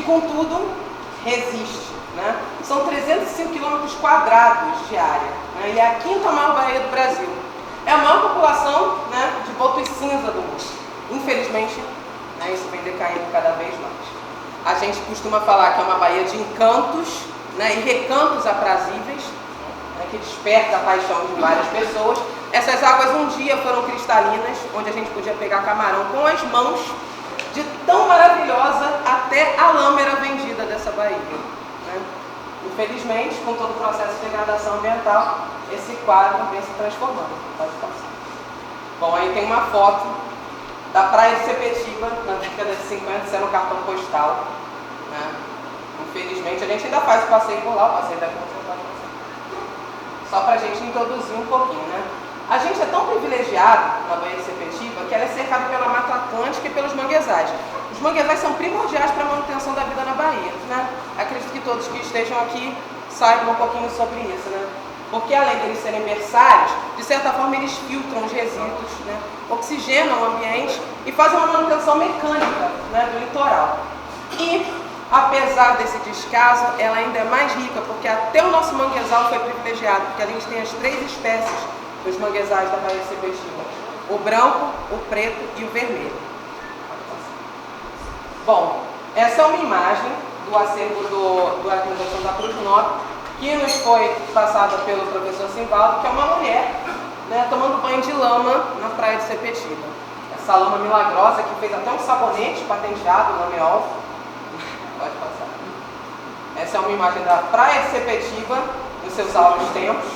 contudo, resiste. Né? São 305 quilômetros quadrados de área, né? E é a quinta maior baía do Brasil. É a maior população, né, de botos cinza do mundo. Infelizmente, né, isso vem decaindo cada vez mais. A gente costuma falar que é uma baía de encantos, né, e recantos aprazíveis, né, que desperta a paixão de várias pessoas. Essas águas um dia foram cristalinas, onde a gente podia pegar camarão com as mãos, de tão maravilhosa até a lama era vendida dessa baía. Né? Infelizmente, com todo o processo de degradação ambiental, esse quadro vem se transformando. Pode passar. Bom, aí tem uma foto da praia de Sepetiba, na década de 50, sendo um cartão postal. Né? Infelizmente, a gente ainda faz o passeio por lá, o passeio da só para a gente introduzir um pouquinho. Né? A gente é tão privilegiado na Baía de Sepetiba que ela é cercada pela Mata Atlântica e pelos manguezais. Os manguezais são primordiais para a manutenção da vida na Bahia. Né? Acredito que todos que estejam aqui saibam um pouquinho sobre isso. Né? Porque além deles serem berçários, de certa forma eles filtram os resíduos, né? Oxigenam o ambiente e fazem uma manutenção mecânica, né, do litoral. E, apesar desse descaso, ela ainda é mais rica, porque até o nosso manguezal foi privilegiado, porque a gente tem as 3 espécies dos manguezais da Baía de Sepetiba: o branco, o preto e o vermelho. Bom, essa é uma imagem do acervo do Arquimedes da Cruz Nova, que nos foi passada pelo professor Simvaldo, que é uma mulher, né, tomando banho de lama na praia de Sepetiba. Essa lama milagrosa que fez até um sabonete patenteado, Lameol. Pode passar. Essa é uma imagem da praia de Sepetiba, nos seus áureos tempos,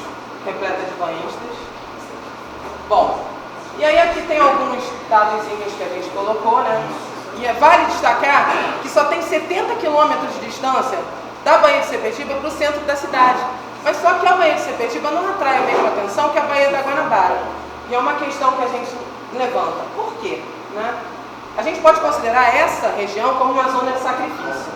repleta de banhistas. Bom, e aí aqui tem alguns dadozinhos que a gente colocou, né? E vale destacar que só tem 70 quilômetros de distância da Baía de Sepetiba para o centro da cidade. Mas só que a Baía de Sepetiba não atrai a mesma atenção que a Baía da Guanabara. E é uma questão que a gente levanta. Por quê? Né? A gente pode considerar essa região como uma zona de sacrifício.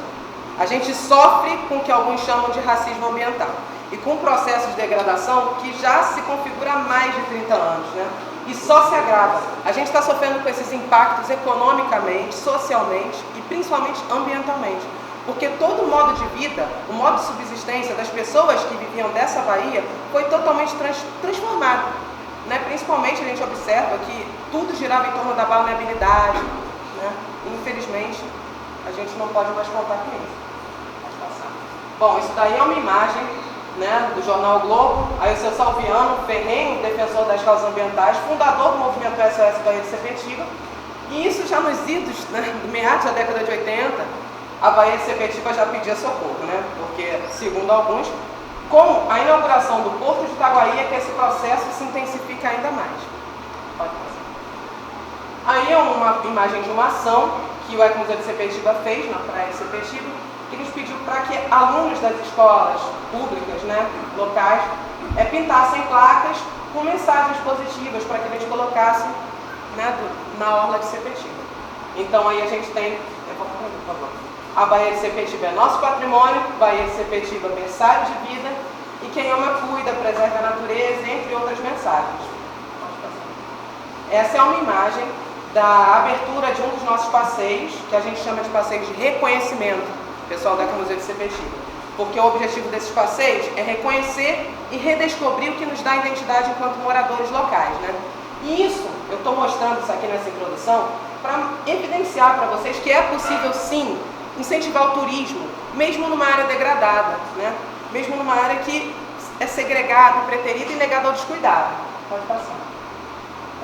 A gente sofre com o que alguns chamam de racismo ambiental. E com um processo de degradação que já se configura há mais de 30 anos. Né? E só se agrava. A gente está sofrendo com esses impactos economicamente, socialmente e principalmente ambientalmente. Porque todo o modo de vida, o modo de subsistência das pessoas que viviam dessa baía foi totalmente transformado. Né? Principalmente a gente observa que tudo girava em torno da balneabilidade. Né? Infelizmente, a gente não pode mais contar com isso. Pode passar. Bom, isso daí é uma imagem, né, do jornal o Globo. Aí o seu Salviano Ferrenho, defensor das causas ambientais, fundador do movimento SOS Baía de Sepetiba. E isso já nos idos, né, do meados da década de 80, a Baía de Sepetiba já pedia socorro, né? Porque, segundo alguns, com a inauguração do Porto de Itaguaí é que esse processo se intensifica ainda mais. Pode passar. Aí é uma imagem de uma ação que o Ecomuseu de Sepetiba fez na praia de Sepetiba, que nos pediu para que alunos das escolas públicas, né, locais, pintassem placas com mensagens positivas para que a gente colocasse, né, na orla de Sepetiba. Então aí a gente tem... por favor. A Baía de Sepetiba é nosso patrimônio, Baía de Sepetiba berçário de vida, e quem ama cuida, preserva a natureza, entre outras mensagens. Essa é uma imagem da abertura de um dos nossos passeios, que a gente chama de passeios de reconhecimento, pessoal da Ecomuseu de Sepetiba. Porque o objetivo desses passeios é reconhecer e redescobrir o que nos dá identidade enquanto moradores locais. Né? E isso, eu estou mostrando isso aqui nessa introdução, para evidenciar para vocês que é possível sim incentivar o turismo, mesmo numa área degradada, né? Mesmo numa área que é segregada, preterida e negada ao descuidado. Pode passar.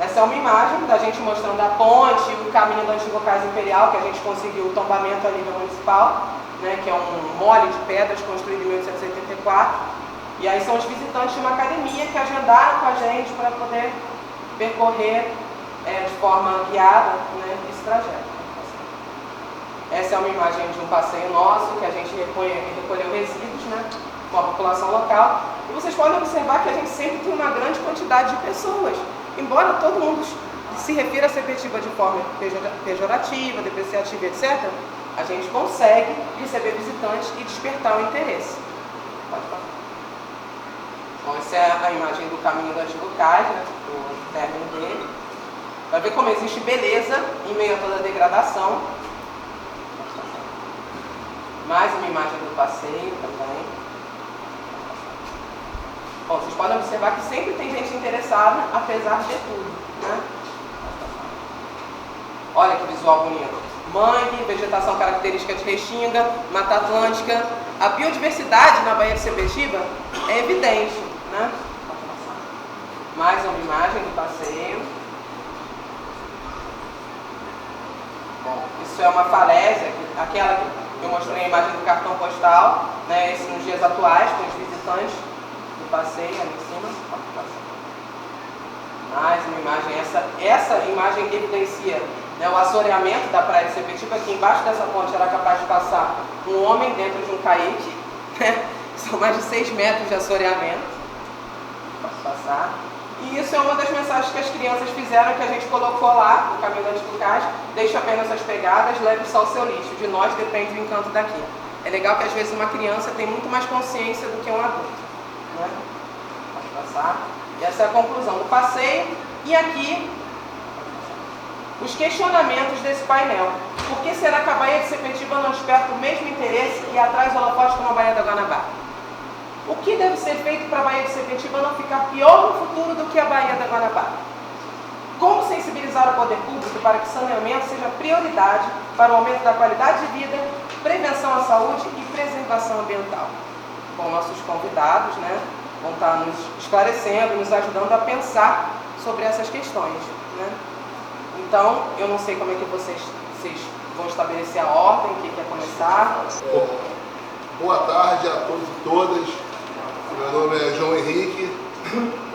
Essa é uma imagem da gente mostrando a ponte, o caminho do antigo Cais Imperial, que a gente conseguiu o tombamento a nível municipal, né? Que é um mole de pedras construído em 1884. E aí são os visitantes de uma academia que agendaram com a gente para poder percorrer de forma guiada, né, esse trajeto. Essa é uma imagem de um passeio nosso, que a gente recolheu resíduos, né, com a população local. E vocês podem observar que a gente sempre tem uma grande quantidade de pessoas. Embora todo mundo se refira a Sepetiba de forma pejorativa, depreciativa, etc., a gente consegue receber visitantes e despertar o interesse. Pode falar. Bom, essa é a imagem do caminho do antigo cais, né, do término dele. Vai ver como existe beleza em meio a toda a degradação. Mais uma imagem do passeio também. Bom, vocês podem observar que sempre tem gente interessada, apesar de tudo, né? Olha que visual bonito. Mangue, vegetação característica de Restinga, Mata Atlântica. A biodiversidade na Baía de Sepetiba é evidente, né? Mais uma imagem do passeio. Bom, isso é uma falésia, aquela que eu mostrei a imagem do cartão postal, né? Esse nos dias atuais, com os visitantes do passeio ali em cima. Mais uma imagem. Essa imagem evidencia, né, o assoreamento da praia de Sepetiba, que embaixo dessa ponte era capaz de passar um homem dentro de um caique, né? São mais de 6 metros de assoreamento. Posso passar. E isso é uma das mensagens que as crianças fizeram, que a gente colocou lá no Caminho das Tucás: deixe apenas as pegadas, leve só o seu lixo, de nós depende o encanto daqui. É legal que às vezes uma criança tem muito mais consciência do que um adulto, né? Pode passar. E essa é a conclusão do passeio. E aqui, os questionamentos desse painel. Por que será que a Baía de Sepetiba não desperta o mesmo interesse e atrai os holofotes como a Baía da Guanabara? O que deve ser feito para a Baía de Sepetiba não ficar pior no futuro do que a Baía da Guanabara? Como sensibilizar o poder público para que saneamento seja prioridade para o aumento da qualidade de vida, prevenção à saúde e preservação ambiental? Bom, nossos convidados, né, vão estar nos esclarecendo, nos ajudando a pensar sobre essas questões, né? Então, eu não sei como é que vocês vão estabelecer a ordem, quem quer começar. Boa tarde a todos e todas. Meu nome é João Henrique,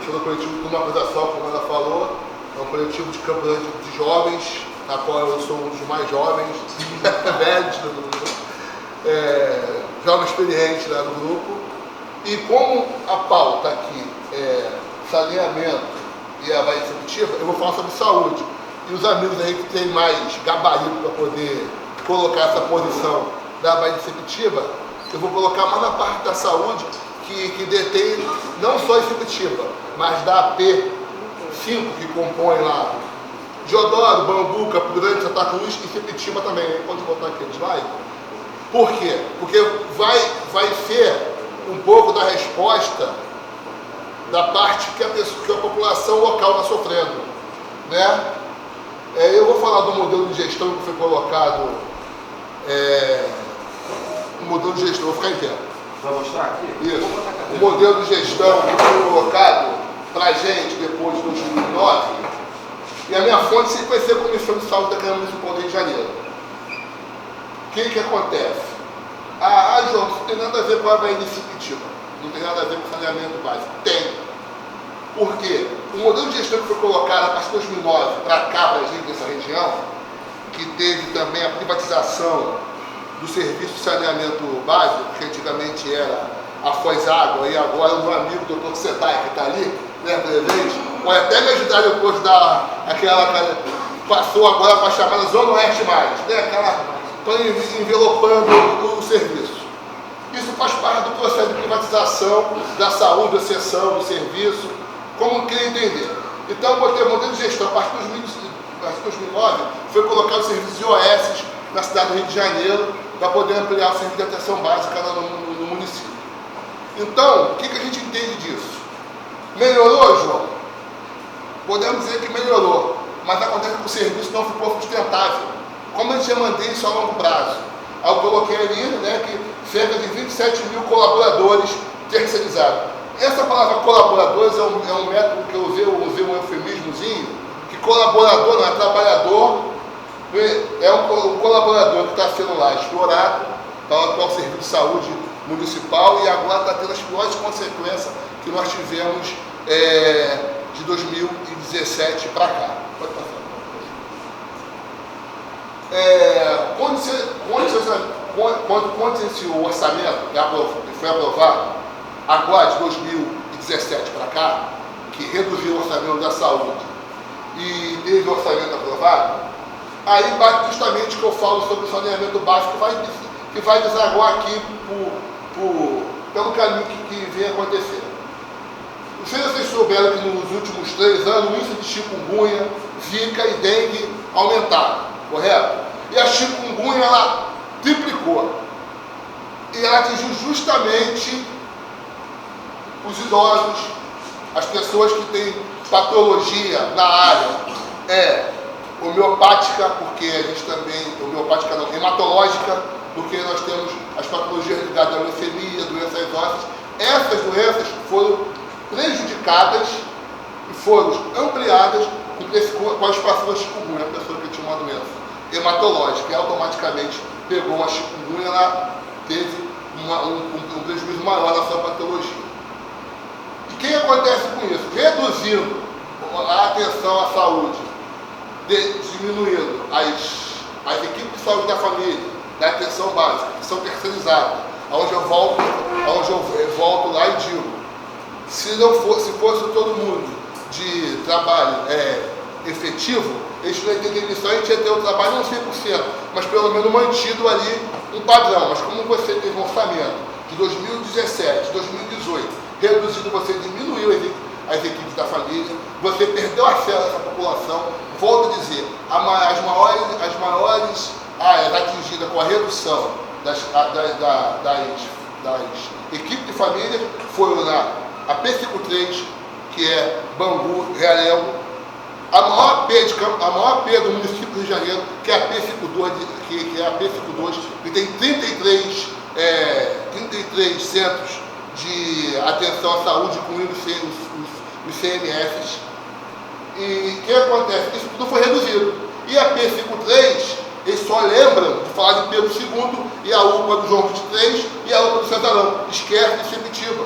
sou do coletivo de Uma Coisa Só, como ela falou. É um coletivo de Campo Grande de jovens, na qual eu sou um dos mais jovens, velhos do grupo, jovem experiente lá no grupo. E como a pauta aqui é saneamento e a Baía de Sepetiba, eu vou falar sobre saúde. E os amigos aí que têm mais gabarito para poder colocar essa posição da Baía de Sepetiba, eu vou colocar mais na parte da saúde, que detém não só em Sepetiba, mas da AP5, que compõe lá Deodoro, Bambu, Campo Grande, Santa Cruz e Sepetiba também. Pode botar aqui no slide. Por quê? Porque vai ser um pouco da resposta da parte que a população local está sofrendo, né? Eu vou falar do modelo de gestão que foi colocado, o modelo de gestão, vou ficar em pé. Vai mostrar aqui? Isso. O modelo de gestão que foi colocado para a gente depois de 2009, e a minha fonte sempre vai ser a Comissão de Saúde da Câmara Municipal do Rio de Janeiro. O que acontece? João, isso não tem nada a ver com a Baía de Sepetiba, não tem nada a ver com saneamento básico. Tem. Por quê? O modelo de gestão que foi colocado a partir de 2009 para cá, para a gente nessa região, que teve também a privatização do serviço de saneamento básico, que antigamente era a Foz Água, e agora o meu amigo Dr. Setai, que está ali, né, presente, pode até me ajudar depois da aquela passou agora para a chamada Zona Oeste Mais, né, aquela envelopando o serviço. Isso faz parte do processo de privatização da saúde, da seção, do serviço, como queria entender. Então, eu botei o modelo de gestão, a partir de 2009, foi colocado o serviço de OS na cidade do Rio de Janeiro, para poder ampliar o serviço de atenção básica no município. Então, o que a gente entende disso? Melhorou, João? Podemos dizer que melhorou, mas acontece que o serviço não ficou sustentável. Como a gente ia manter isso a longo prazo? Aí eu coloquei ali, né, que cerca de 27 mil colaboradores terceirizados. Essa palavra colaboradores é um método que eu usei um eufemismozinho, que colaborador não é trabalhador, é um colaborador que está sendo lá explorado para o atual serviço de saúde municipal e agora está tendo as piores consequências que nós tivemos de 2017 para cá. Pode passar. Quando esse orçamento foi aprovado, agora de 2017 para cá, que reduziu o orçamento da saúde e teve o orçamento aprovado, aí bate justamente o que eu falo sobre o saneamento básico, que vai desaguar aqui pelo caminho que vem acontecendo. Não sei se vocês souberam que nos últimos 3 anos o índice de chikungunya, zika e dengue aumentaram, correto? E a chikungunya, ela triplicou. E ela atingiu justamente os idosos, as pessoas que têm patologia na área homeopática, porque a gente também, homeopática não, hematológica, porque nós temos as patologias ligadas à leucemia, doenças ósseas. Essas doenças foram prejudicadas e foram ampliadas com a expansão da chikungunya. A pessoa que tinha uma doença hematológica e automaticamente pegou uma chikungunya, ela teve um prejuízo maior na sua patologia. E o que acontece com isso? Reduzindo a atenção à saúde, diminuindo as equipes de saúde da família, da atenção básica, que são terceirizadas, onde eu volto lá e digo, se fosse todo mundo de trabalho efetivo, eles não iam ter demissão, a gente ia ter o trabalho não 100%, mas pelo menos mantido ali um padrão. Mas como você teve um orçamento de 2017, 2018, reduzido, você diminuiu as equipes da família, você perdeu acesso a essa população. Volto a dizer, as maiores áreas atingidas com a redução das equipes de família foram a P53, que é Bangu, Realengo, a maior P do município do Rio de Janeiro, que é a P52, que tem 33 centros de atenção à saúde, incluindo os CMFs. E o que acontece? Isso tudo foi reduzido. E a P53, eles só lembram de falar de Pedro II e a UPA do João 23 e a UPA do Santarão. Esquece de Sepetiba.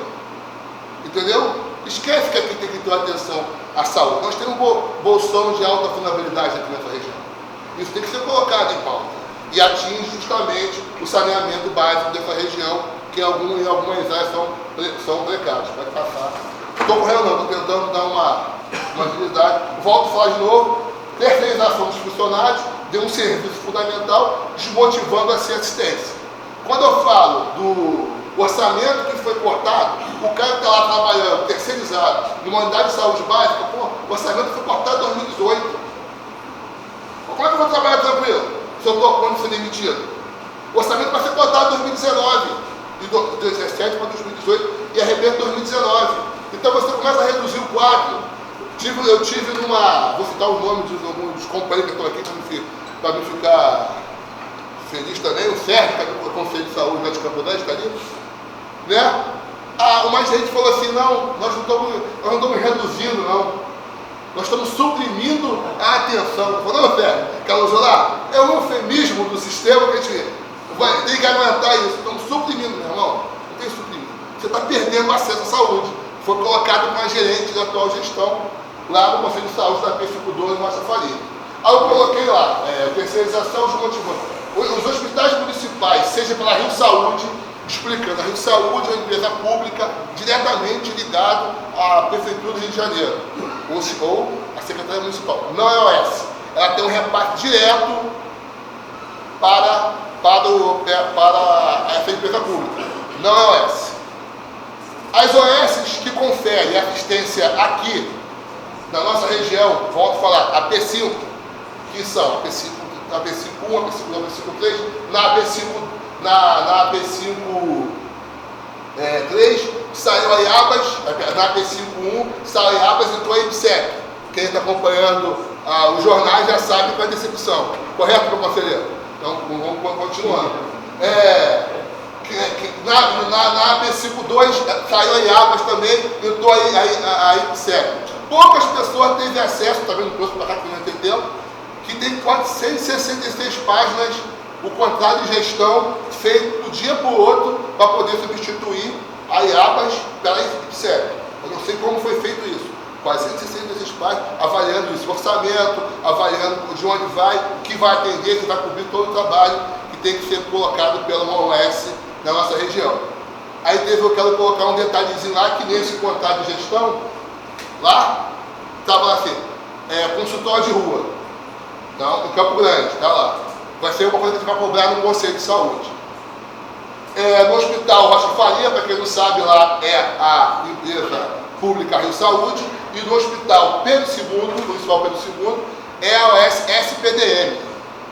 Entendeu? Esquece que aqui tem que ter atenção à saúde. Nós temos um bolsão de alta vulnerabilidade aqui nessa região. Isso tem que ser colocado em pauta. E atinge justamente o saneamento básico dessa região, que em algumas áreas são precários. Pode passar. Estou correndo não, estou tentando dar uma agilidade. Volto a falar de novo. Terceirização dos funcionários deu um serviço fundamental, desmotivando a assistência. Quando eu falo do orçamento que foi cortado, o cara que está lá trabalhando, terceirizado, numa unidade de saúde básica, o orçamento foi cortado em 2018. Como é que eu vou trabalhar tranquilo se eu estou quando ser demitido? O orçamento vai ser cortado em 2019, de 2017 para 2018 e arrebenta em 2019. Então você começa a reduzir o quadro. Eu tive vou citar os nomes dos companheiros que estão aqui para me ficar feliz também, o Sérgio, que é do Conselho de Saúde lá de Campo Grande, está ali, né? Uma gente falou assim, não, nós não estamos reduzindo, não. Nós estamos suprimindo a atenção. Eu falei, não, Sérgio, Carlos lá, é um eufemismo do sistema que a gente tem que aguentar isso. Estamos suprimindo, meu irmão. Não tem suprimido. Você está perdendo acesso à saúde. Foi colocado com a gerente da atual gestão lá no Conselho de Saúde da P52, Márcia Faria. Aí eu coloquei lá, terceirização desmotivando. Os hospitais municipais, seja pela Rio Saúde, explicando, a Rio Saúde é uma empresa pública diretamente ligada à Prefeitura do Rio de Janeiro, ou à Secretaria Municipal. Não é a OS. Ela tem um repasse direto para essa empresa pública. Não é a OS. As OS que conferem assistência aqui, na nossa região, volto a falar, a P5, que são a P5, a P51, a P52, a P53, na P53 saiu a Iabas, na P51 saiu a Iabas e entrou a IPSEC. Quem está acompanhando os jornais já sabe qual é a decepção. Correto, meu conselheiro? Então, vamos continuando. Na P52 saiu a Iabas também, entrou a IPSEC. Poucas pessoas têm acesso, está vendo o próximo para cá que não tem tempo, que tem 466 páginas o contrato de gestão feito do dia para o outro para poder substituir a Iabas pela IPSEC. Eu não sei como foi feito isso. 466 páginas, avaliando isso, orçamento, avaliando de onde vai, o que vai atender, se vai cobrir todo o trabalho que tem que ser colocado pela OS na nossa região. Aí eu quero colocar um detalhezinho lá, que nesse contrato de gestão, lá, estava assim, consultório de rua, então, em Campo Grande, está lá. Vai ser uma coisa que vai cobrar no Conselho de Saúde. No Hospital Rocha Faria, para quem não sabe, lá é a empresa pública Rio Saúde, e no Hospital Pedro II, Municipal Pedro II, é a OS SPDM.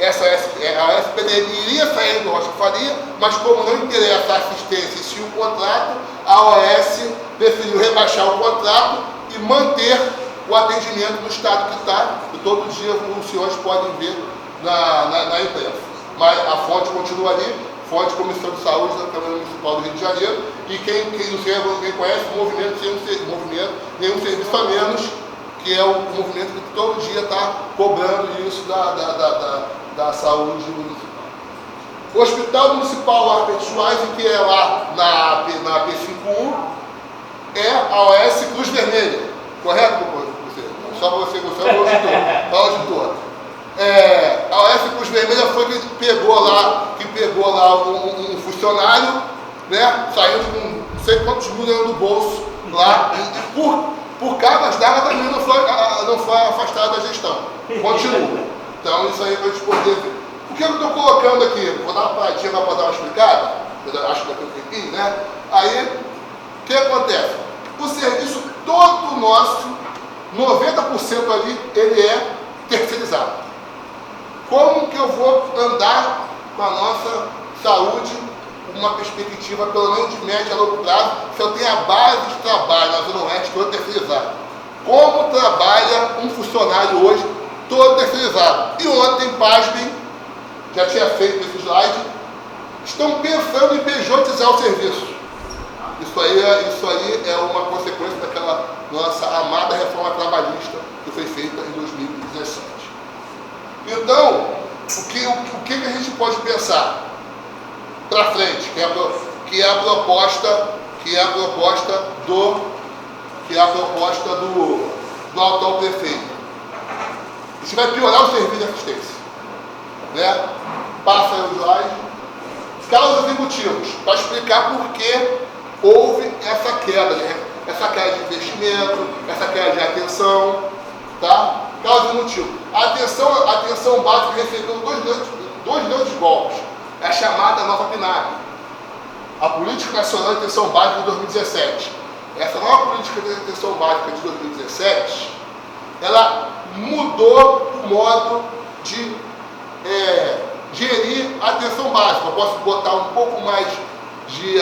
a SPDM iria sair do Rocha Faria, mas como não interessa a assistência e sim o contrato, a OAS preferiu rebaixar o contrato e manter o atendimento no estado que está, e todo dia os senhores podem ver na imprensa. Mas a fonte continua ali, fonte Comissão de Saúde da Câmara Municipal do Rio de Janeiro, e quem não sei, quem conhece o movimento Nenhum Serviço a Menos, que é o movimento que todo dia está cobrando isso da saúde municipal. O Hospital Municipal Albert Schweitzer, que é lá na P51, é a OAS Cruz Vermelha, correto, você? Só você é o auditor. A OAS Cruz Vermelha foi que pegou lá um funcionário, né, saindo com não sei quantos mil do bolso lá, e por cargas d'água também não foi afastado da gestão. Continua. Então isso aí vai poder ver. O que eu estou colocando aqui? Vou dar uma paradinha para dar uma explicada, eu acho que daqui um tempinho, né? Aí, o que acontece? O serviço todo nosso, 90% ali, ele é terceirizado. Como que eu vou andar com a nossa saúde, uma perspectiva, pelo menos de médio a longo prazo, se eu tenho a base de trabalho na Zona Oeste toda terceirizada? Como trabalha um funcionário hoje todo terceirizado? E ontem, pasmem, já tinha feito esse slide, estão pensando em pejotizar o serviço. Isso aí é uma consequência daquela nossa amada reforma trabalhista que foi feita em 2017. Então, o que a gente pode pensar para frente, que é a proposta do atual prefeito? Isso vai piorar o serviço de assistência, né? Passa aí o slide. Causas e motivos, para explicar por que houve essa queda de investimento, essa queda de atenção, tá? Causa e motivo. A atenção básica recebeu dois grandes golpes. É a chamada nova PNAD, a Política Nacional de Atenção Básica de 2017. Essa nova Política de Atenção Básica de 2017, ela mudou o modo de gerir a atenção básica. Eu posso botar um pouco mais de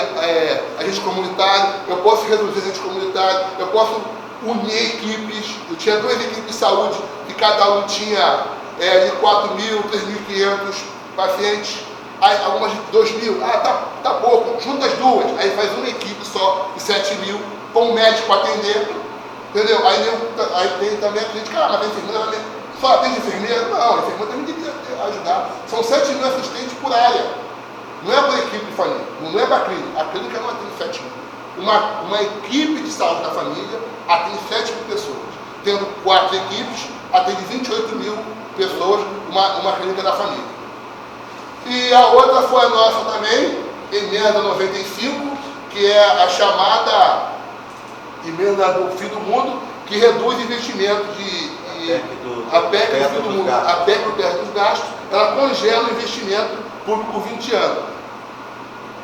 agente comunitário, eu posso reduzir agente comunitário, eu posso unir equipes. Eu tinha 2 equipes de saúde, que cada um tinha de 4.000, 3.500 pacientes. Aí, algumas de 2.000, tá pouco, junta as duas, aí faz uma equipe só de 7.000, com um médico para atender, entendeu? Aí tem também a crítica, mas a enfermeira só atende enfermeira? Não, a enfermeira também deveria ajudar. São 7.000 assistentes por área, não é para equipe de família, não é para a clínica não atende 7.000. Uma equipe de saúde da família atende 7.000 pessoas, tendo 4 equipes, atende 28.000 pessoas, uma clínica da família. E a outra foi a nossa também, emenda 95, que é a chamada emenda do fim do mundo, que reduz investimento a PEC do fim do mundo, a PEC do teto dos gastos, ela congela o investimento público por 20 anos.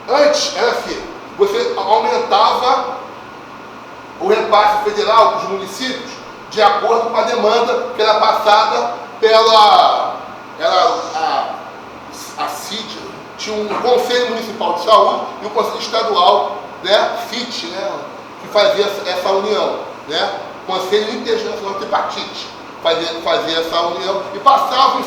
Antes era assim, você aumentava o repasse federal para os municípios de acordo com a demanda que era passada pela a CID, tinha um Conselho Municipal de Saúde e o Conselho Estadual, né, FIT, né, que fazia essa união, né, Conselho Internacional Tripartite, fazia essa união e passava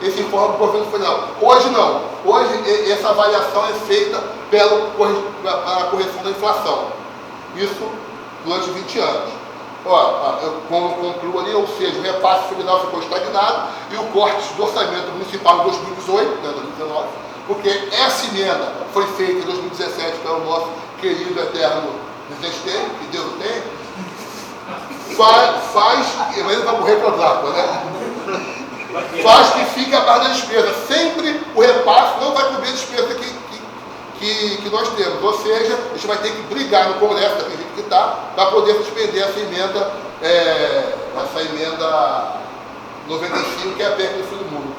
esse informe para o governo federal. Hoje não, hoje essa avaliação é feita pela correção da inflação, isso durante 20 anos. Eu concluo ali, ou seja, o repasse federal ficou estagnado e o corte do orçamento municipal em 2018, né, 2019, porque essa emenda foi feita em 2017 pelo nosso querido eterno presidente, que Deus o tem, mas ele vai morrer para o Drácula, né? Faz que fique abaixo da despesa. Sempre o repasse não vai cobrir a despesa que nós temos. Ou seja, a gente vai ter que brigar no Congresso, daquele jeito que está, para poder suspender essa emenda 95, que é a PEC do fim do mundo.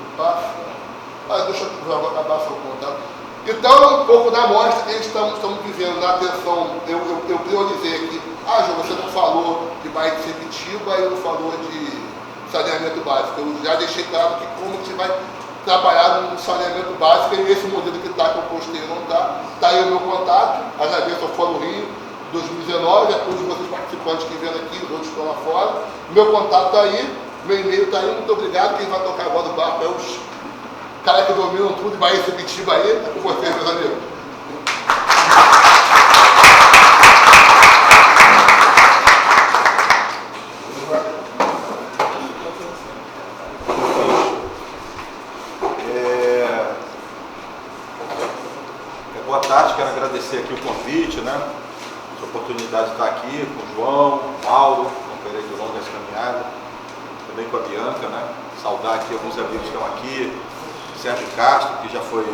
Deixa eu acabar só o contato. Então, um pouco da amostra que estamos vivendo na atenção. Eu priorizei aqui. João, você não falou de bairro de Sepitiba e não falou de saneamento básico. Eu já deixei claro que como a gente vai trabalhar no saneamento básico, e esse modelo que está, que eu postei não está. Está aí o meu contato, agradeço ao Fórum Rio 2019, a todos vocês participantes que vieram aqui, os outros estão lá fora. Meu contato está aí, meu e-mail está aí, muito obrigado. Quem vai tocar agora o barco é os caras que dominam tudo, Bahia e Sepetiba aí, é com vocês, meus amigos. Boa tarde, quero agradecer aqui o convite, né? A oportunidade de estar aqui com o João, o Mauro, companheiro de longas caminhadas, também com a Bianca, né? Saudar aqui alguns amigos que estão aqui, Sérgio Castro, que já foi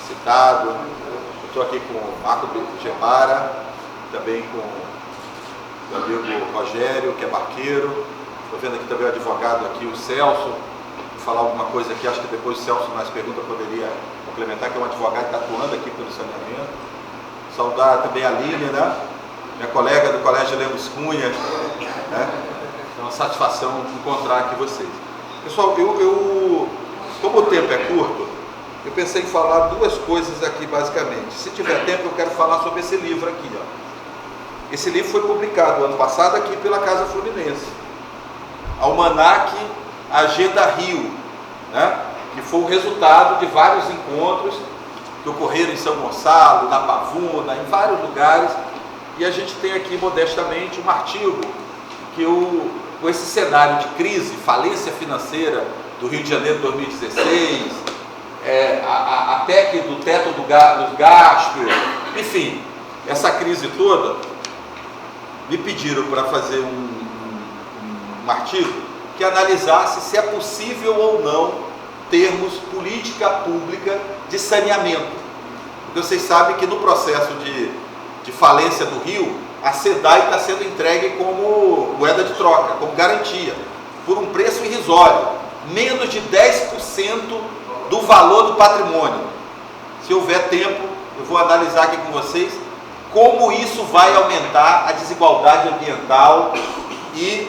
citado, eu estou aqui com o Marco Gebara, também com o amigo Rogério, que é barqueiro, estou vendo aqui também o advogado aqui, o Celso, vou falar alguma coisa aqui, acho que depois o Celso nas perguntas poderia complementar, que é um advogado que está atuando aqui pelo saneamento. Saudar também a Lília, né? Minha colega do Colégio Lemos Cunha, né? É uma satisfação encontrar aqui vocês. Pessoal, como o tempo é curto, eu pensei em falar duas coisas aqui basicamente. Se tiver tempo, eu quero falar sobre esse livro aqui, ó. Esse livro foi publicado ano passado aqui pela Casa Fluminense. Almanac Agenda Rio, né? Que foi o resultado de vários encontros que ocorreram em São Gonçalo, na Pavuna, em vários lugares, e a gente tem aqui modestamente um artigo que com esse cenário de crise, falência financeira do Rio de Janeiro 2016, a PEC do teto dos gastos, enfim, essa crise toda, me pediram para fazer um artigo que analisasse se é possível ou não termos política pública de saneamento. Porque vocês sabem que no processo de falência do Rio, a SEDAI está sendo entregue como moeda de troca, como garantia, por um preço irrisório, menos de 10% do valor do patrimônio. Se houver tempo, eu vou analisar aqui com vocês como isso vai aumentar a desigualdade ambiental e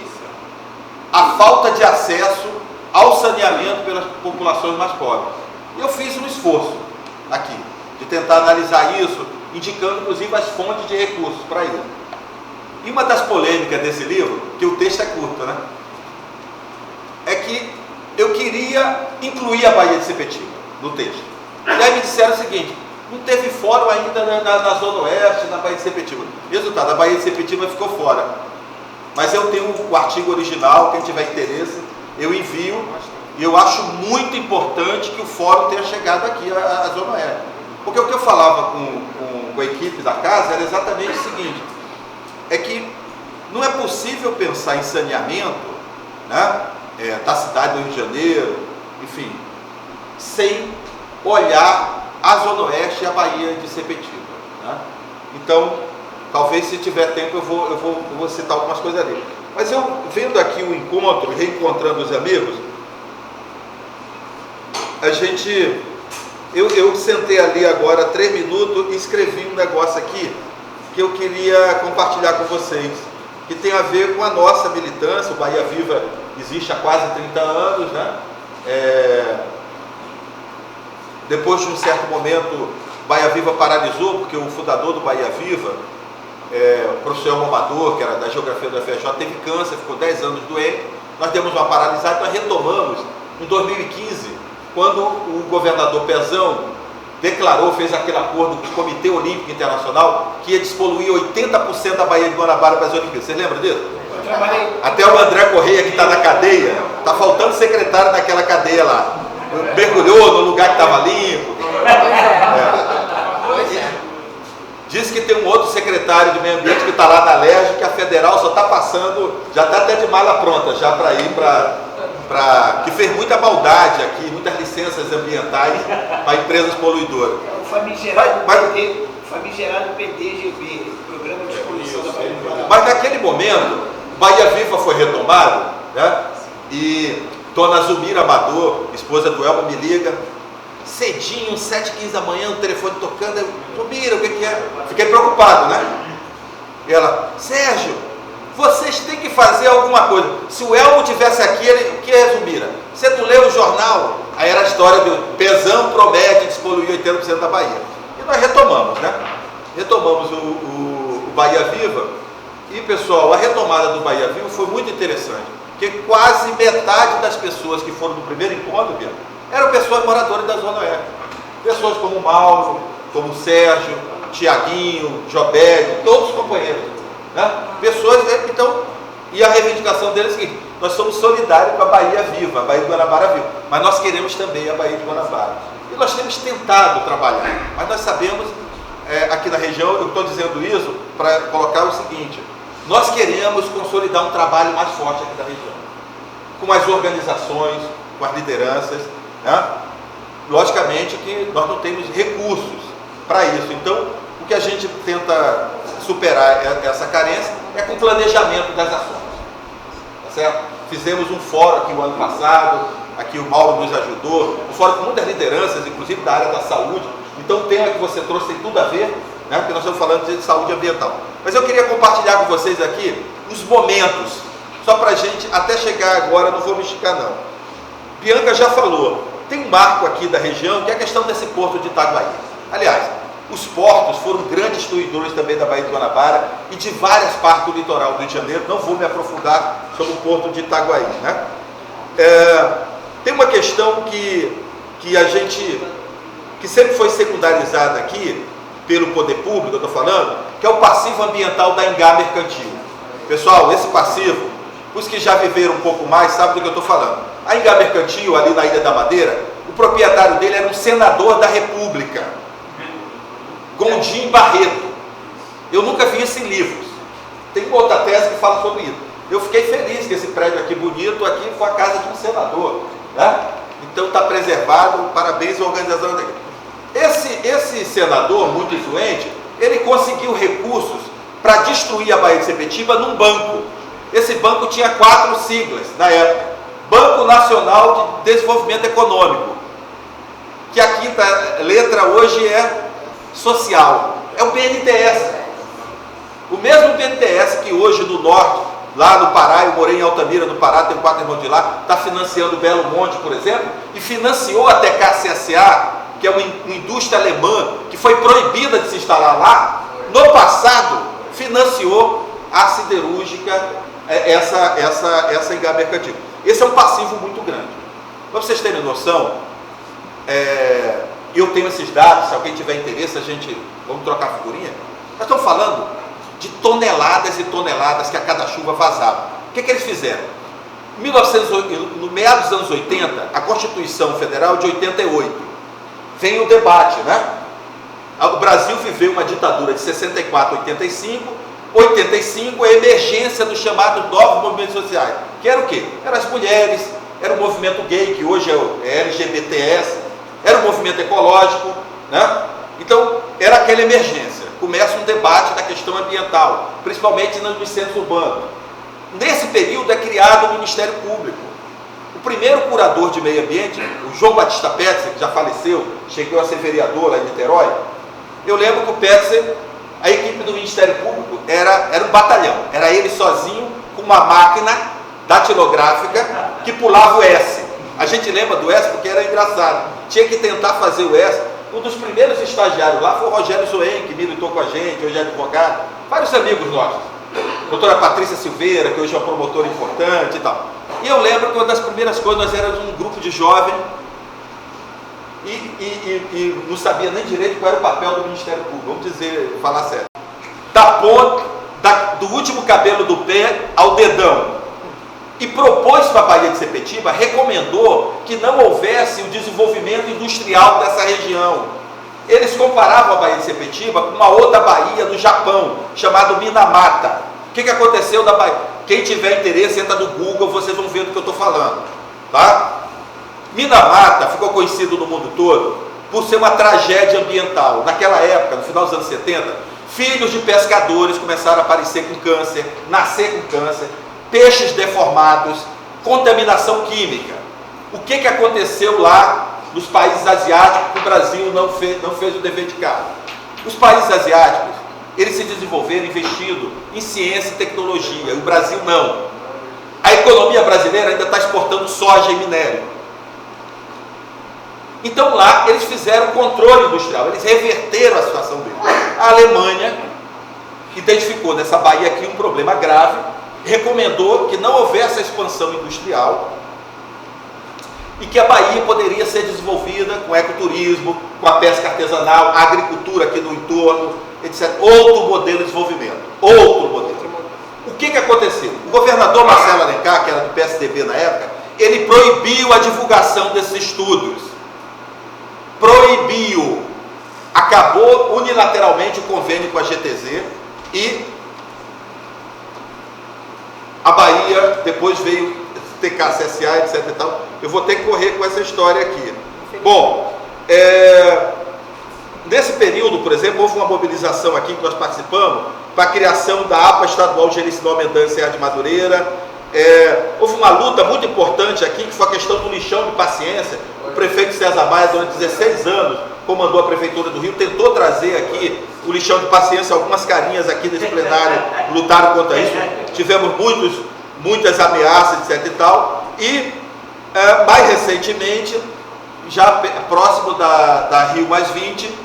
a falta de acesso ao saneamento pelas populações mais pobres. E eu fiz um esforço aqui, de tentar analisar isso, indicando inclusive as fontes de recursos para isso. E uma das polêmicas desse livro, que o texto é curto, né? É que eu queria incluir a Baía de Sepetiba no texto. E aí me disseram o seguinte, não teve fórum ainda na Zona Oeste, na Baía de Sepetiba. Resultado, a Baía de Sepetiba ficou fora. Mas eu tenho o artigo original, quem tiver interesse, eu envio, e eu acho muito importante que o fórum tenha chegado aqui à Zona Oeste. Porque o que eu falava com a equipe da casa era exatamente o seguinte, é que não é possível pensar em saneamento, né, da cidade do Rio de Janeiro, enfim, sem olhar a Zona Oeste e a Baía de Sepetiba, né? Então, talvez se tiver tempo eu vou citar algumas coisas ali. Mas eu, vendo aqui o encontro, reencontrando os amigos, eu sentei ali agora 3 minutos e escrevi um negócio aqui que eu queria compartilhar com vocês, que tem a ver com a nossa militância. O Bahia Viva existe há quase 30 anos, né? Depois de um certo momento, o Bahia Viva paralisou, porque o fundador do Bahia Viva, o professor Elmo Amador, que era da Geografia do FJ, teve câncer, ficou 10 anos doente. Nós demos uma paralisada, nós retomamos em 2015, quando o governador Pezão declarou, fez aquele acordo com o Comitê Olímpico Internacional, que ia despoluir 80% da Baía de Guanabara para as Olimpíadas. Vocês lembram disso? Até o André Correia, que está na cadeia, está faltando secretário naquela cadeia lá. Mergulhou no lugar que estava limpo. Diz que tem um outro secretário de meio ambiente que está lá na LERJ, que a federal só está passando, já está até de mala pronta, já para ir que fez muita maldade aqui, muitas licenças ambientais para empresas poluidoras. O famigerado PDGB, Programa de Poluição da Baía do Guanabara. Mas naquele momento, Bahia Viva foi retomado, né? E Dona Zumira Amador, esposa do Elmo, me liga, cedinho, 7h15 da manhã, o telefone tocando, eu, Zumira, o que é? Fiquei preocupado, né? E ela, Sérgio, vocês têm que fazer alguma coisa. Se o Elmo tivesse aqui, ele, o que é, Zumira? Você não leu o jornal? Aí era a história história do Pezão promete despoluir 80% da Bahia. E nós retomamos, né? Retomamos o Bahia Viva. E, pessoal, a retomada do Bahia Viva foi muito interessante, porque quase metade das pessoas que foram no primeiro encontro, Bianca, eram pessoas moradoras da Zona Oeste. Pessoas como Mauro, como Sérgio, Tiaguinho, Jobed, todos os companheiros. Né? Pessoas, então, e a reivindicação deles é a seguinte: nós somos solidários com a Bahia Viva, a Bahia de Guanabara Viva, mas nós queremos também a Bahia de Guanabara. E nós temos tentado trabalhar, mas nós sabemos, aqui na região, eu estou dizendo isso para colocar o seguinte: nós queremos consolidar um trabalho mais forte aqui da região, com as organizações, com as lideranças, né? Logicamente que nós não temos recursos para isso, então o que a gente tenta superar essa carência é com o planejamento das ações, tá certo? Fizemos um fórum aqui o ano passado, aqui o Mauro nos ajudou, um fórum com muitas lideranças, inclusive da área da saúde. Então o tema que você trouxe tem tudo a ver, né? Porque nós estamos falando de saúde ambiental. Mas eu queria compartilhar com vocês aqui os momentos, só para a gente, até chegar agora, não vou me esticar não. Bianca já falou, tem um marco aqui da região, que é a questão desse porto de Itaguaí. Aliás, os portos foram grandes destruidores também da Baía de Guanabara e de várias partes do litoral do Rio de Janeiro. Não vou me aprofundar sobre o porto de Itaguaí, né? Tem uma questão que a gente, que sempre foi secundarizada aqui pelo poder público, eu estou falando, que é o passivo ambiental da Engá Mercantil. Pessoal, esse passivo, os que já viveram um pouco mais sabem do que eu estou falando. A Engá Mercantil, ali na Ilha da Madeira, o proprietário dele era um senador da República, Gondim Barreto. Eu nunca vi isso em livros. Tem uma outra tese que fala sobre isso. Eu fiquei feliz que esse prédio aqui bonito, aqui foi a casa de um senador, né? Então está preservado, parabéns à organização dele. Esse senador, muito influente, ele conseguiu recursos para destruir a Baía de Sepetiba num banco. Esse banco tinha 4 siglas na época: Banco Nacional de Desenvolvimento Econômico, que a quinta letra hoje é social, é o BNDES. O mesmo BNDES que hoje no norte, lá no Pará, eu morei em Altamira, no Pará, tenho 4 irmãos de lá, está financiando o Belo Monte, por exemplo, e financiou a TKCSA, que é uma indústria alemã que foi proibida de se instalar lá. No passado, financiou a siderúrgica, essa Engá Mercantil. Esse é um passivo muito grande. Para vocês terem noção, eu tenho esses dados, se alguém tiver interesse, vamos trocar figurinha. Nós estamos falando de toneladas e toneladas que a cada chuva vazava. O que eles fizeram? No meados dos anos 80, a Constituição Federal de 88, vem o debate, né? O Brasil viveu uma ditadura de 64 a 85, 85 é a emergência dos chamados novos movimentos sociais, que era o quê? Eram as mulheres, era o movimento gay, que hoje é LGBTS, era o movimento ecológico, né? Então, era aquela emergência. Começa um debate da questão ambiental, principalmente nos centros urbanos. Nesse período é criado o Ministério Público. O primeiro curador de meio ambiente, o João Batista Petzer, que já faleceu, chegou a ser vereador lá em Niterói. Eu lembro que o Petzer, a equipe do Ministério Público era um batalhão, era ele sozinho com uma máquina datilográfica que pulava o S. A gente lembra do S porque era engraçado, tinha que tentar fazer o S. Um dos primeiros estagiários lá foi o Rogério Zoen, que militou com a gente, hoje é advogado, vários amigos nossos. Doutora Patrícia Silveira, que hoje é uma promotora importante e tal. E eu lembro que uma das primeiras coisas, nós éramos um grupo de jovens e não sabia nem direito qual era o papel do Ministério Público, vamos falar sério. Da ponta, do último cabelo do pé ao dedão. E propôs para a Baía de Sepetiba, recomendou que não houvesse o desenvolvimento industrial dessa região. Eles comparavam a Baía de Sepetiba com uma outra baía no Japão, chamada Minamata. O que aconteceu da Baía? Quem tiver interesse, entra no Google, vocês vão ver do que eu estou falando. Tá? Minamata ficou conhecido no mundo todo por ser uma tragédia ambiental. Naquela época, no final dos anos 70, filhos de pescadores começaram a aparecer com câncer, nascer com câncer, peixes deformados, contaminação química. O que aconteceu lá nos países asiáticos que o Brasil não fez o dever de casa? Os países asiáticos, eles se desenvolveram investindo em ciência e tecnologia, o Brasil não. A economia brasileira ainda está exportando soja e minério. Então lá eles fizeram controle industrial, eles reverteram a situação deles. A Alemanha identificou nessa baía aqui um problema grave, recomendou que não houvesse a expansão industrial e que a Bahia poderia ser desenvolvida com ecoturismo, com a pesca artesanal, a agricultura aqui no entorno, etc. Outro modelo de desenvolvimento, outro modelo. O que aconteceu? O governador Marcelo Alencar, que era do PSDB na época, ele proibiu a divulgação desses estudos. Proibiu. Acabou unilateralmente o convênio com a GTZ e a Bahia depois veio TKCSA, etc. E tal. Eu vou ter que correr com essa história aqui. Bom, nesse período, por exemplo, houve uma mobilização aqui que nós participamos para a criação da APA Estadual Gericinó Mendanha Serra de Madureira. Houve uma luta muito importante aqui, que foi a questão do lixão de paciência. O prefeito César Maia, durante 16 anos, comandou a Prefeitura do Rio, tentou trazer aqui o lixão de paciência. Algumas carinhas aqui desse plenário lutaram contra isso. Tivemos muitas ameaças, etc. e tal. E, mais recentemente, já próximo da Rio Mais 20,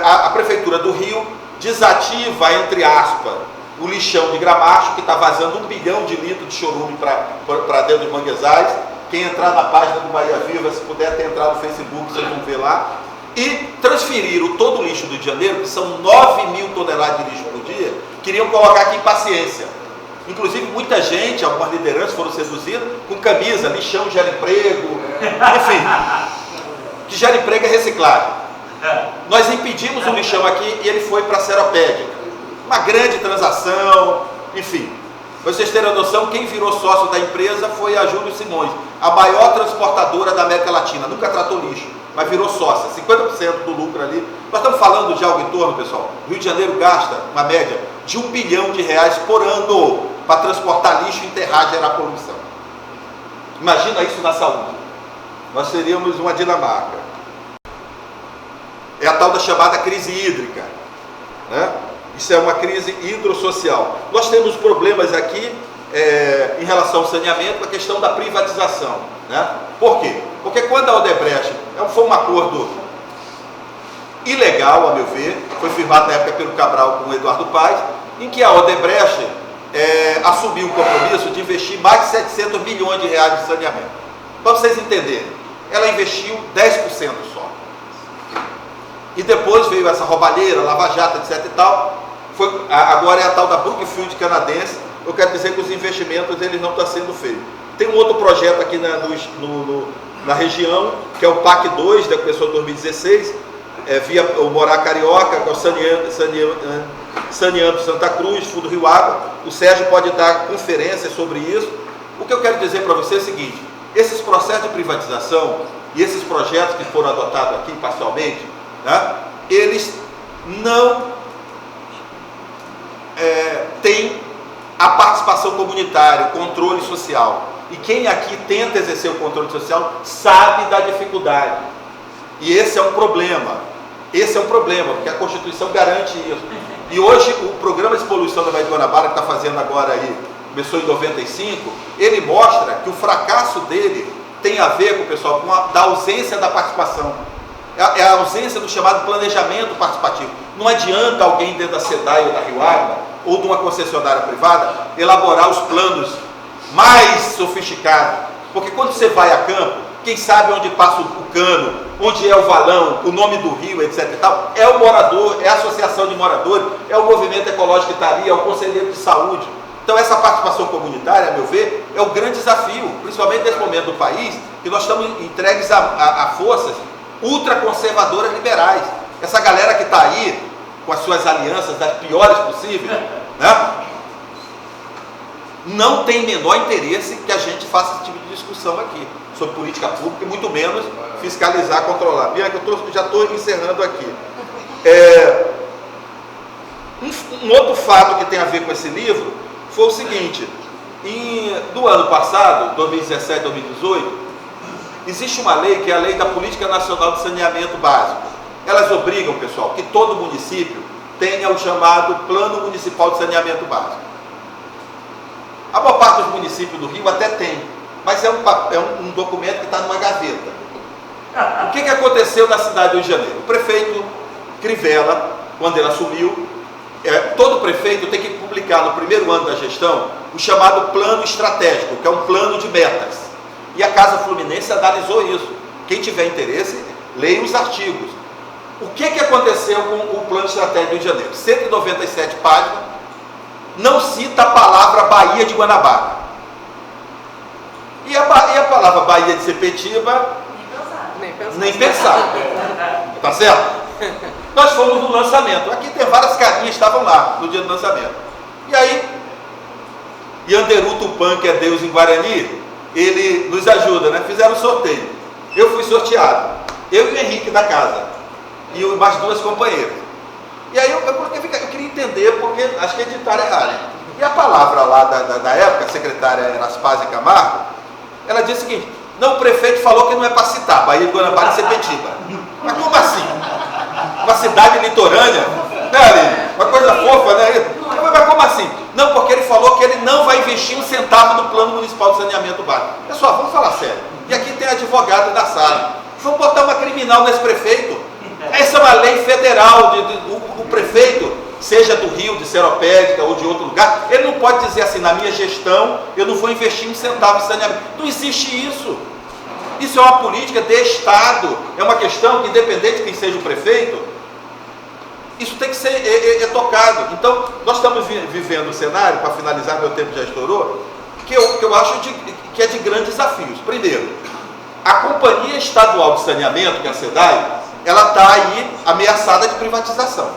a Prefeitura do Rio desativa, entre aspas, o lixão de Gramacho, que está vazando 1 bilhão de litros de chorume para dentro dos manguezais. Quem entrar na página do Bahia Viva, se puder até entrar no Facebook, vocês vão ver lá. E transferiram todo o lixo do Rio de Janeiro, que são 9.000 toneladas de lixo por dia, queriam colocar aqui em Paciência. Inclusive, muita gente, algumas lideranças foram seduzidas com camisa, lixão gera emprego, enfim, que gera emprego é reciclagem. Nós impedimos o lixão aqui e ele foi para a Seropédica. Uma grande transação, enfim. Para vocês terem a noção, quem virou sócio da empresa foi a Júlio Simões, a maior transportadora da América Latina, nunca tratou lixo, mas virou sócia, 50% do lucro ali. Nós estamos falando de algo em torno, pessoal. O Rio de Janeiro gasta uma média de R$1 bilhão por ano para transportar lixo, enterrar, gerar poluição. Imagina isso na saúde. Nós seríamos uma Dinamarca. É a tal da chamada crise hídrica, né? Isso é uma crise hidrossocial. Nós temos problemas aqui em relação ao saneamento, a questão da privatização, né? Por quê? Porque quando a Odebrecht, foi um acordo ilegal, a meu ver, foi firmado na época pelo Cabral com o Eduardo Paes, em que a Odebrecht assumiu o compromisso de investir mais de 700 milhões de reais de saneamento. Para vocês entenderem, ela investiu 10% só. E depois veio essa roubalheira, Lava Jato, etc e tal. Agora é a tal da Brookfield canadense. Eu quero dizer que os investimentos eles não estão sendo feitos. Tem um outro projeto aqui na região, que é o PAC 2, que começou em 2016, via o Morá Carioca, que é o Saneando Santa Cruz, Fundo Rio Água. O Sérgio pode dar conferências sobre isso. O que eu quero dizer para você é o seguinte: esses processos de privatização e esses projetos que foram adotados aqui parcialmente, né, eles não têm a participação comunitária, o controle social. E quem aqui tenta exercer o controle social sabe da dificuldade. E esse é um problema. Esse é um problema, porque a Constituição garante isso. E hoje o programa de poluição da Baía de Guanabara, que está fazendo agora aí, começou em 95, ele mostra que o fracasso dele tem a ver, com o pessoal, da ausência da participação. É a ausência do chamado planejamento participativo. Não adianta alguém dentro da SEDAI ou da Rio Água, ou de uma concessionária privada, elaborar os planos mais sofisticados. Porque quando você vai a campo, quem sabe onde passa o cano, onde é o valão, o nome do rio, etc e tal, é o morador, é a associação de moradores, é o movimento ecológico que está ali, é o conselheiro de saúde. Então essa participação comunitária, a meu ver, é o grande desafio, principalmente nesse momento do país, que nós estamos entregues a forças ultraconservadoras liberais. Essa galera que está aí, com as suas alianças das piores possíveis, né, não tem menor interesse que a gente faça esse tipo de discussão aqui, sobre política pública, e muito menos fiscalizar, controlar. Bianca, eu já estou encerrando aqui. Um outro fato que tem a ver com esse livro foi o seguinte: do ano passado, 2017, 2018, existe uma lei que é a Lei da Política Nacional de Saneamento Básico. Elas obrigam, pessoal, que todo município tenha o chamado Plano Municipal de Saneamento Básico. A maior parte dos municípios do Rio até tem, mas é um documento que está numa gaveta. O que aconteceu na cidade do Rio de Janeiro? O prefeito Crivella, quando ele assumiu, todo prefeito tem que publicar no primeiro ano da gestão o chamado plano estratégico, que é um plano de metas. E a Casa Fluminense analisou isso. Quem tiver interesse, leia os artigos. O que aconteceu com o plano estratégico do Rio de Janeiro? 197 páginas, não cita a palavra Baía de Guanabara. E a palavra Baía de Sepetiba, nem pensar. Tá certo? Nós fomos no lançamento. Aqui tem várias carinhas, estavam lá no dia do lançamento. E aí, Yanderu Tupã, que é Deus em Guarani, ele nos ajuda, né? Fizeram um sorteio. Eu fui sorteado. Eu e o Henrique da casa. E mais duas companheiras. E aí eu queria entender, porque acho que editaram errado. E a palavra lá da época, a secretária Eraspásia Camargo, ela disse o seguinte: não, o prefeito falou que não é para citar Baía de Guanabara e Sepetiba. Mas como assim? Uma cidade litorânea, né, Aline? Uma coisa fofa, né? Mas como assim? Não, porque ele falou que ele não vai investir um centavo no plano municipal de saneamento básico. Pessoal, vamos falar sério. E aqui tem advogado da sala. Vamos botar uma criminal nesse prefeito? Essa é uma lei federal. O prefeito, seja do Rio, de Seropédica ou de outro lugar, ele não pode dizer assim: na minha gestão eu não vou investir um centavo em saneamento. Não existe isso. Isso é uma política de Estado. É uma questão que, independente de quem seja o prefeito, isso tem que ser tocado. Então, nós estamos vivendo um cenário, para finalizar, meu tempo já estourou, que eu acho que é de grandes desafios. Primeiro, a Companhia Estadual de Saneamento, que é a SEDAI, ela está aí ameaçada de privatização.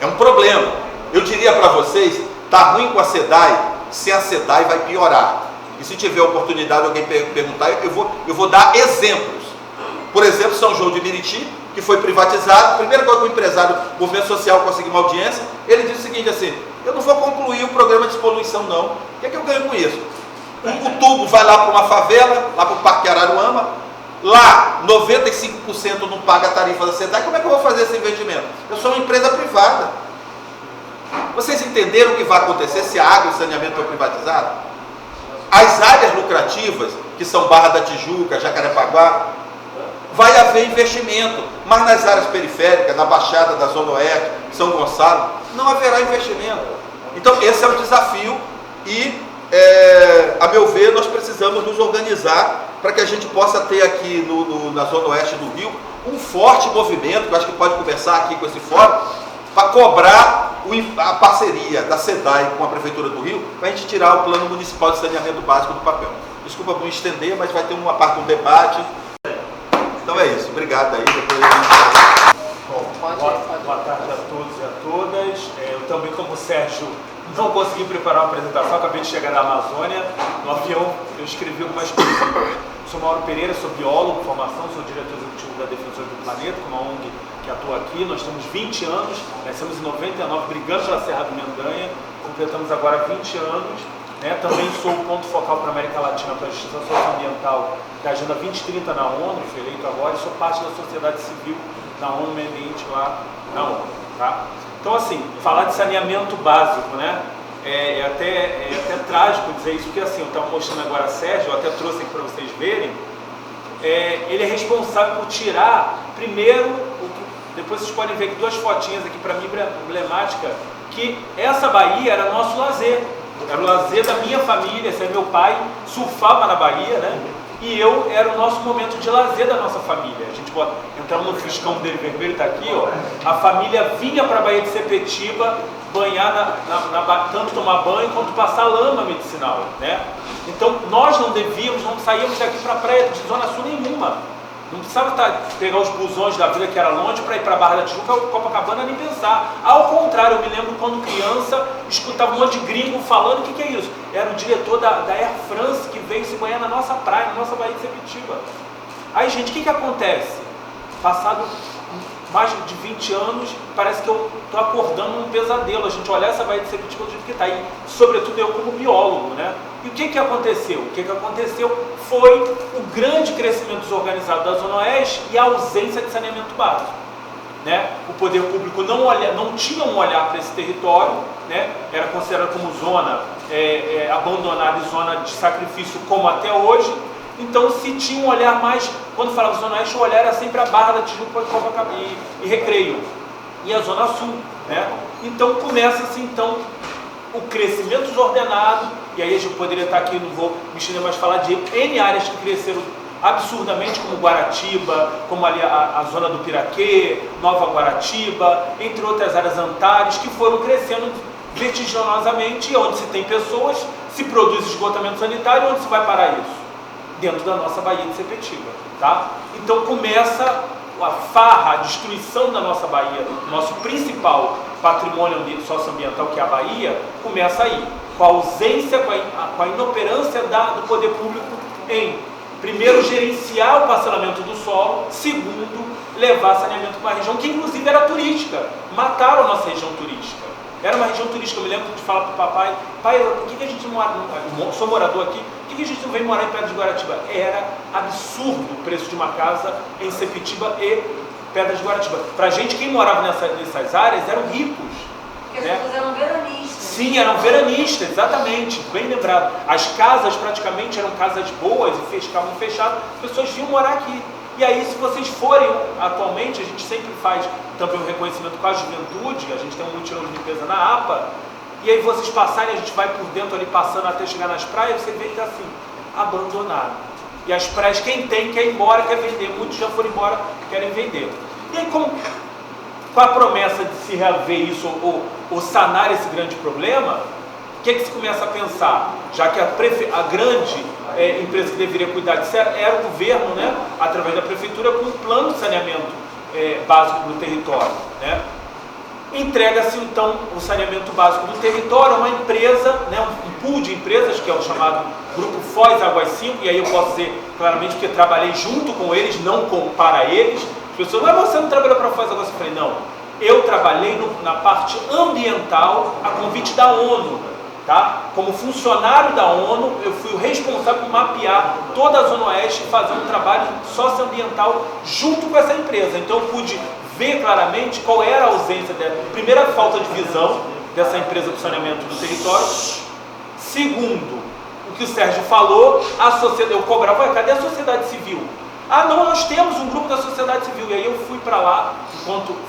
É um problema. Eu diria para vocês, está ruim com a SEDAI, se a SEDAI vai piorar. E se tiver oportunidade, alguém perguntar, eu vou dar exemplos. Por exemplo, São João de Meriti, que foi privatizado. A primeira coisa que o empresário, o movimento social, conseguiu uma audiência, ele disse o seguinte assim: eu não vou concluir o programa de despoluição não. O que eu ganho com isso? O tubo vai lá para uma favela, lá para o Parque Araruama, lá 95% não paga a tarifa da SEDAI. Como é que eu vou fazer esse investimento? Eu sou uma empresa privada. Vocês entenderam o que vai acontecer se a água e o saneamento for privatizado? As áreas lucrativas, que são Barra da Tijuca, Jacarepaguá, vai haver investimento, mas nas áreas periféricas, na Baixada da Zona Oeste, São Gonçalo, não haverá investimento. Então esse é o desafio e, a meu ver, nós precisamos nos organizar para que a gente possa ter aqui na Zona Oeste do Rio um forte movimento, que eu acho que pode começar aqui com esse fórum, para cobrar a parceria da SEDAI com a Prefeitura do Rio, para a gente tirar o Plano Municipal de Saneamento Básico do papel. Desculpa por me estender, mas vai ter uma parte do debate. Então é isso. Obrigado aí. Bom, boa tarde a todos e a todas. Eu também, como o Sérgio, não consegui preparar uma apresentação, acabei de chegar da Amazônia. No avião eu escrevi algumas coisas. Sou Mauro Pereira, sou biólogo, formação, sou diretor executivo da Defensores do Planeta, com uma ONG que atua aqui. Nós temos 20 anos, nascemos em 99, brigando pela Serra do Mendanha, completamos agora 20 anos. Também sou o ponto focal para a América Latina para a Justiça Socioambiental da Agenda 2030 na ONU, fui eleito agora, e sou parte da sociedade civil da ONU, meio ambiente lá na ONU. Tá? Então, assim, falar de saneamento básico, né? É até trágico dizer isso, porque assim, eu estava mostrando agora a Sérgio, eu até trouxe aqui para vocês verem, ele é responsável por tirar, primeiro, depois vocês podem ver aqui duas fotinhas aqui para mim emblemática, que essa baía era nosso lazer. Era o lazer da minha família, esse é meu pai, surfava na Bahia, né? E era o nosso momento de lazer da nossa família. A gente entrava no fiscão dele vermelho, está aqui, ó. A família vinha para a Baía de Sepetiba banhar tanto tomar banho quanto passar lama medicinal, né? Então nós não saíamos daqui para a praia de Zona Sul nenhuma. Não precisava pegar os busões da vida que era longe para ir para a Barra da Tijuca ou Copacabana nem pensar. Ao contrário, eu me lembro quando criança, escutava um monte de gringo falando, o que é isso? Era o diretor da Air France que veio se banhar na nossa praia, na nossa Baía de Sepetiba. Aí, gente, o que acontece? Passado mais de 20 anos, parece que eu estou acordando num pesadelo. A gente olhar essa Baía de Sepetiba do jeito que está. E, sobretudo, eu como biólogo, né? E o que aconteceu? O que aconteceu foi o grande crescimento desorganizado da Zona Oeste e a ausência de saneamento básico. Né? O poder público não tinha um olhar para esse território, né? Era considerado como zona abandonada e zona de sacrifício, como até hoje, Então se tinha um olhar mais, quando falava Zona Oeste, o olhar era sempre a Barra da Tijuca e Recreio, e a Zona Sul, né? Então começa-se então o crescimento desordenado, e aí a gente poderia estar aqui, não vou me estender mais falar de N áreas que cresceram absurdamente, como Guaratiba, como ali a zona do Piraquê, Nova Guaratiba, entre outras áreas Antares, que foram crescendo vertiginosamente, e onde se tem pessoas, se produz esgotamento sanitário, onde se vai parar isso? Dentro da nossa Baía de Sepetiba, tá? Então começa a farra, a destruição da nossa Baía, nosso principal patrimônio socioambiental, que é a Baía, começa aí, com a ausência, com a inoperância do poder público em, primeiro, gerenciar o parcelamento do solo, segundo, levar saneamento para uma região que inclusive era turística. Mataram a nossa região turística. Era uma região turística. Eu me lembro de falar para o papai: pai, por que a gente não mora, eu sou morador aqui, por que a gente não vem morar em Pedras de Guaratiba? Era absurdo o preço de uma casa em Sepetiba e Pedras de Guaratiba. Para a gente, quem morava nessas áreas eram ricos. Porque as pessoas eram veranistas. Sim, eram veranistas, exatamente, bem lembrado. As casas praticamente eram casas boas e ficavam fechadas, as pessoas vinham morar aqui. E aí, se vocês forem, atualmente, a gente sempre faz também um reconhecimento com a juventude, a gente tem um mutirão de limpeza na APA, e aí vocês passarem, a gente vai por dentro ali, passando até chegar nas praias, você vê que está assim, abandonado. E as praias, quem tem, quer ir embora, quer vender, muitos já foram embora, querem vender. E aí, com a promessa de se reaver isso ou sanar esse grande problema, o que se começa a pensar? Já que a grande empresa que deveria cuidar disso era o governo, né, através da prefeitura, com um plano de saneamento básico do território, né? Entrega-se então o saneamento básico do território a uma empresa, né, um pool de empresas, que é o chamado Grupo Foz Águas 5, e aí eu posso dizer claramente porque trabalhei junto com eles, não para eles. As pessoas: mas você não trabalhou para a Foz Águas 5? Eu falei: não, eu trabalhei na parte ambiental a convite da ONU, tá? Como funcionário da ONU, eu fui o responsável por mapear toda a Zona Oeste e fazer um trabalho socioambiental junto com essa empresa. Então eu pude ver claramente qual era a ausência dela. Primeiro, a falta de visão dessa empresa de saneamento do território. Segundo, o que o Sérgio falou, eu cobrava: cadê a sociedade civil? Ah, não, nós temos um grupo da sociedade civil. E aí eu fui para lá,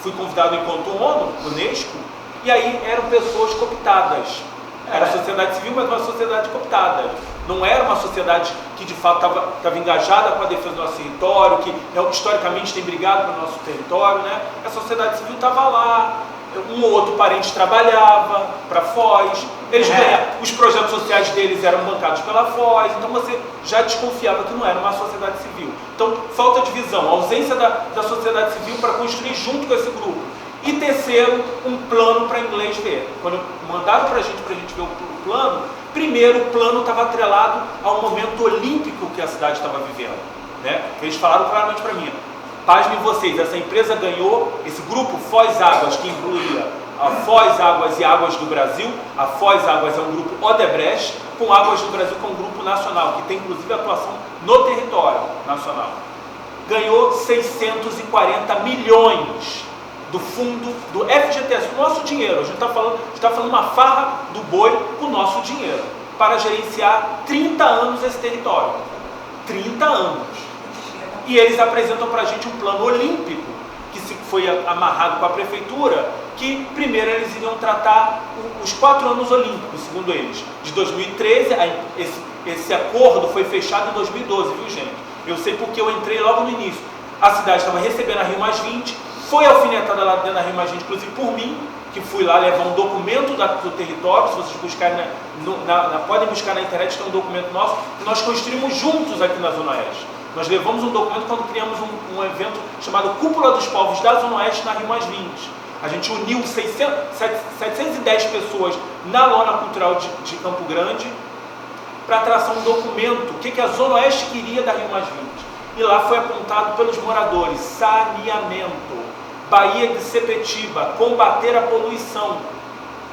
fui convidado enquanto ONU, Unesco, e aí eram pessoas cooptadas. Era a sociedade civil, mas uma sociedade cooptada. Não era uma sociedade que de fato estava engajada com a defesa do nosso território, que historicamente tem brigado pelo nosso território, né? A sociedade civil estava lá, um ou outro parente trabalhava para a Foz, eles os projetos sociais deles eram bancados pela Foz, então você já desconfiava que não era uma sociedade civil. Então, falta de visão, ausência da sociedade civil para construir junto com esse grupo. E terceiro, um plano para inglês ver. Quando mandaram para a gente ver o plano, primeiro o plano estava atrelado ao momento olímpico que a cidade estava vivendo, né? Eles falaram claramente para mim: pasmem vocês, essa empresa ganhou, esse grupo Foz Águas, que incluía a Foz Águas e Águas do Brasil. A Foz Águas é um grupo Odebrecht, com Águas do Brasil, que é um grupo nacional, que tem inclusive atuação no território nacional. Ganhou 640 milhões do fundo do FGTS, o nosso dinheiro. A gente está falando uma farra do boi com o nosso dinheiro, para gerenciar 30 anos esse território. 30 anos. E eles apresentam para a gente um plano olímpico, que foi amarrado com a prefeitura, que primeiro eles iriam tratar os 4 anos olímpicos, segundo eles. De 2013, esse acordo foi fechado em 2012, viu, gente? Eu sei porque eu entrei logo no início. A cidade estava recebendo a Rio+20, foi alfinetada lá dentro da Rio+20, inclusive por mim, que fui lá levar um documento do território. Se vocês buscarem, podem buscar na internet, tem um documento nosso, que nós construímos juntos aqui na Zona Oeste. Nós levamos um documento quando criamos um evento chamado Cúpula dos Povos da Zona Oeste na Rio+20. A gente uniu 710 pessoas na Lona Cultural de Campo Grande para traçar um documento, o que a Zona Oeste queria da Rio+20. E lá foi apontado pelos moradores: saneamento, Baía de Sepetiba, combater a poluição.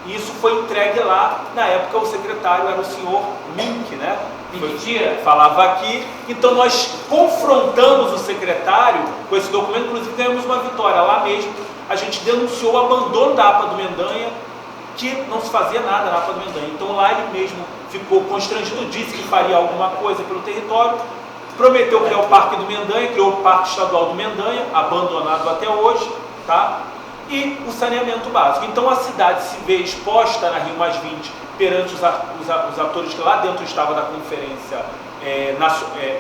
E isso foi entregue lá. Na época o secretário era o senhor Mink, né? Mentira, falava aqui. Então nós confrontamos o secretário com esse documento, inclusive ganhamos uma vitória. Lá mesmo a gente denunciou o abandono da APA do Mendanha, que não se fazia nada na APA do Mendanha. Então lá ele mesmo ficou constrangido, disse que faria alguma coisa pelo território. Prometeu criar o Parque do Mendanha, criou o Parque Estadual do Mendanha, abandonado até hoje, tá? E o saneamento básico. Então a cidade se vê exposta na Rio+20 perante os atores que lá dentro estavam da conferência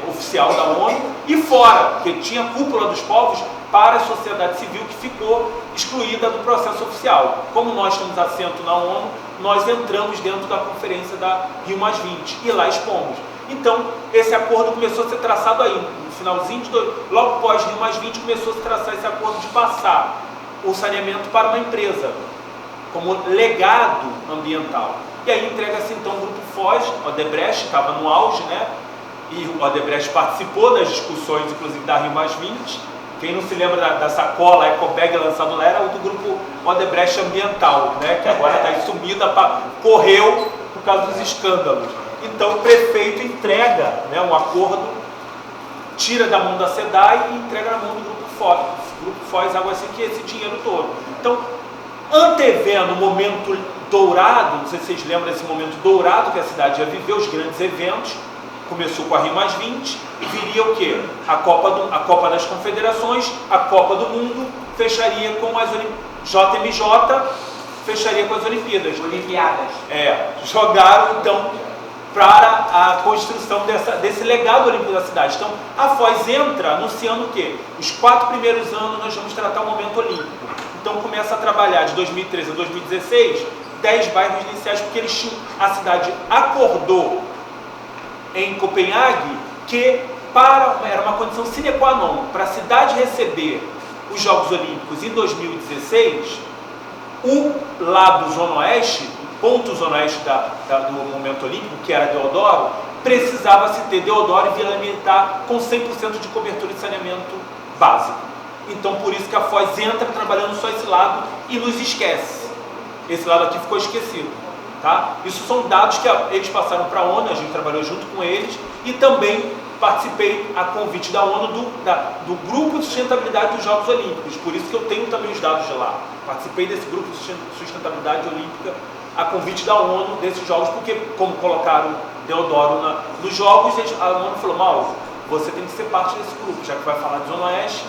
oficial da ONU e fora, porque tinha a cúpula dos povos para a sociedade civil que ficou excluída do processo oficial. Como nós temos assento na ONU, nós entramos dentro da conferência da Rio+20 e lá expomos. Então, esse acordo começou a ser traçado aí, no finalzinho logo pós Rio+20, começou a se traçar esse acordo de passar o saneamento para uma empresa, como legado ambiental. E aí entrega-se então o Grupo Foz, o Odebrecht estava no auge, né? E o Odebrecht participou das discussões, inclusive da Rio+20. Quem não se lembra da sacola Ecobag lançado lá era o do Grupo Odebrecht Ambiental, né? Que agora está sumida, correu por causa dos escândalos. Então o prefeito entrega, né, um acordo, tira da mão da SEDAI e entrega na mão do Grupo Foz. O Grupo Foz Água Seca, esse dinheiro todo. Então, antevendo o momento dourado, não sei se vocês lembram desse momento dourado que a cidade ia viver, os grandes eventos, começou com a Rio+20, viria o quê? A Copa das Confederações, a Copa do Mundo, fecharia com as JMJ, fecharia com as Olimpíadas. Jogaram então para a construção desse legado olímpico da cidade. Então, a Foz entra anunciando o quê? Os 4 primeiros anos nós vamos tratar o momento olímpico. Então, começa a trabalhar de 2013 a 2016, 10 bairros iniciais, porque eles tinham, a cidade acordou em Copenhague que era uma condição sine qua non para a cidade receber os Jogos Olímpicos em 2016, o lado Zona Oeste, ponto Zona Oeste do momento olímpico, que era Deodoro, precisava-se ter Deodoro e Vila Militar com 100% de cobertura de saneamento básico. Então, por isso que a Foz entra trabalhando só esse lado e nos esquece. Esse lado aqui ficou esquecido. Tá? Isso são dados que eles passaram para a ONU, a gente trabalhou junto com eles e também participei a convite da ONU do Grupo de Sustentabilidade dos Jogos Olímpicos. Por isso que eu tenho também os dados de lá. Participei desse Grupo de Sustentabilidade Olímpica a convite da ONU desses Jogos, porque como colocaram Deodoro nos Jogos, a ONU falou, Mauro, você tem que ser parte desse grupo, já que vai falar de Zona Oeste.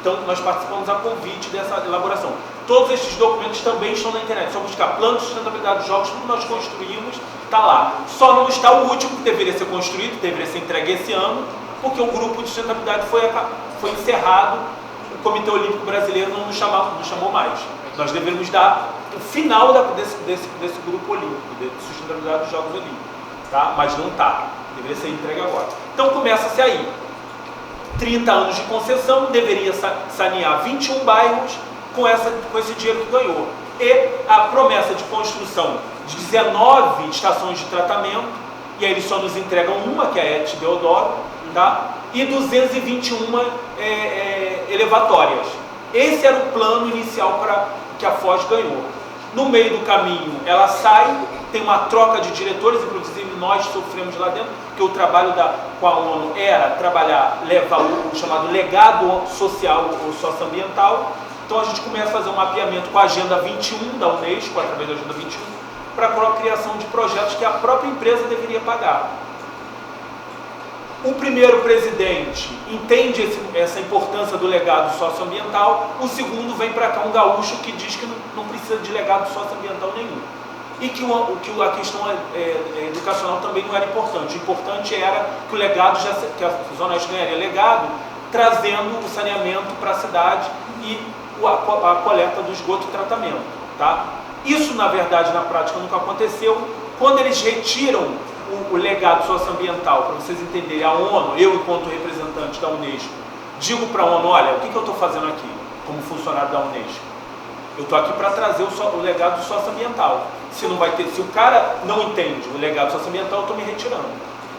Então, nós participamos a convite dessa elaboração. Todos esses documentos também estão na internet. Só buscar plano de sustentabilidade dos jogos, tudo nós construímos, está lá. Só não está o último, que deveria ser construído, deveria ser entregue esse ano, porque o grupo de sustentabilidade foi encerrado, o Comitê Olímpico Brasileiro não nos chamou mais. Nós deveríamos dar o final desse grupo olímpico, de sustentabilidade dos Jogos Olímpicos. Tá? Mas não está. Deveria ser entregue agora. Então, começa-se aí. 30 anos de concessão, deveria sanear 21 bairros com esse dinheiro que ganhou. E a promessa de construção de 19 estações de tratamento, e aí eles só nos entregam uma, que é a ET Deodoro, tá? E 221 elevatórias. Esse era o plano inicial que a Foz ganhou. No meio do caminho, ela sai, tem uma troca de diretores, inclusive nós sofremos lá dentro, porque o trabalho com a ONU era levar o chamado legado social ou socioambiental. Então a gente começa a fazer um mapeamento com a Agenda 21 da Unesco, através da Agenda 21, para a criação de projetos que a própria empresa deveria pagar. O primeiro presidente entende essa importância do legado socioambiental, o segundo vem para cá um gaúcho que diz que não precisa de legado socioambiental nenhum. E que a questão educacional também não era importante. O importante era que o legado, que a Zona Oeste ganharia legado, trazendo o saneamento para a cidade e a coleta do esgoto e tratamento. Tá? Isso, na verdade, na prática nunca aconteceu. Quando eles retiram o legado socioambiental, para vocês entenderem, a ONU, eu enquanto representante da Unesco, digo para a ONU, olha, o que eu estou fazendo aqui, como funcionário da Unesco? Eu estou aqui para trazer o legado socioambiental. Se o cara não entende o legado socioambiental, eu estou me retirando.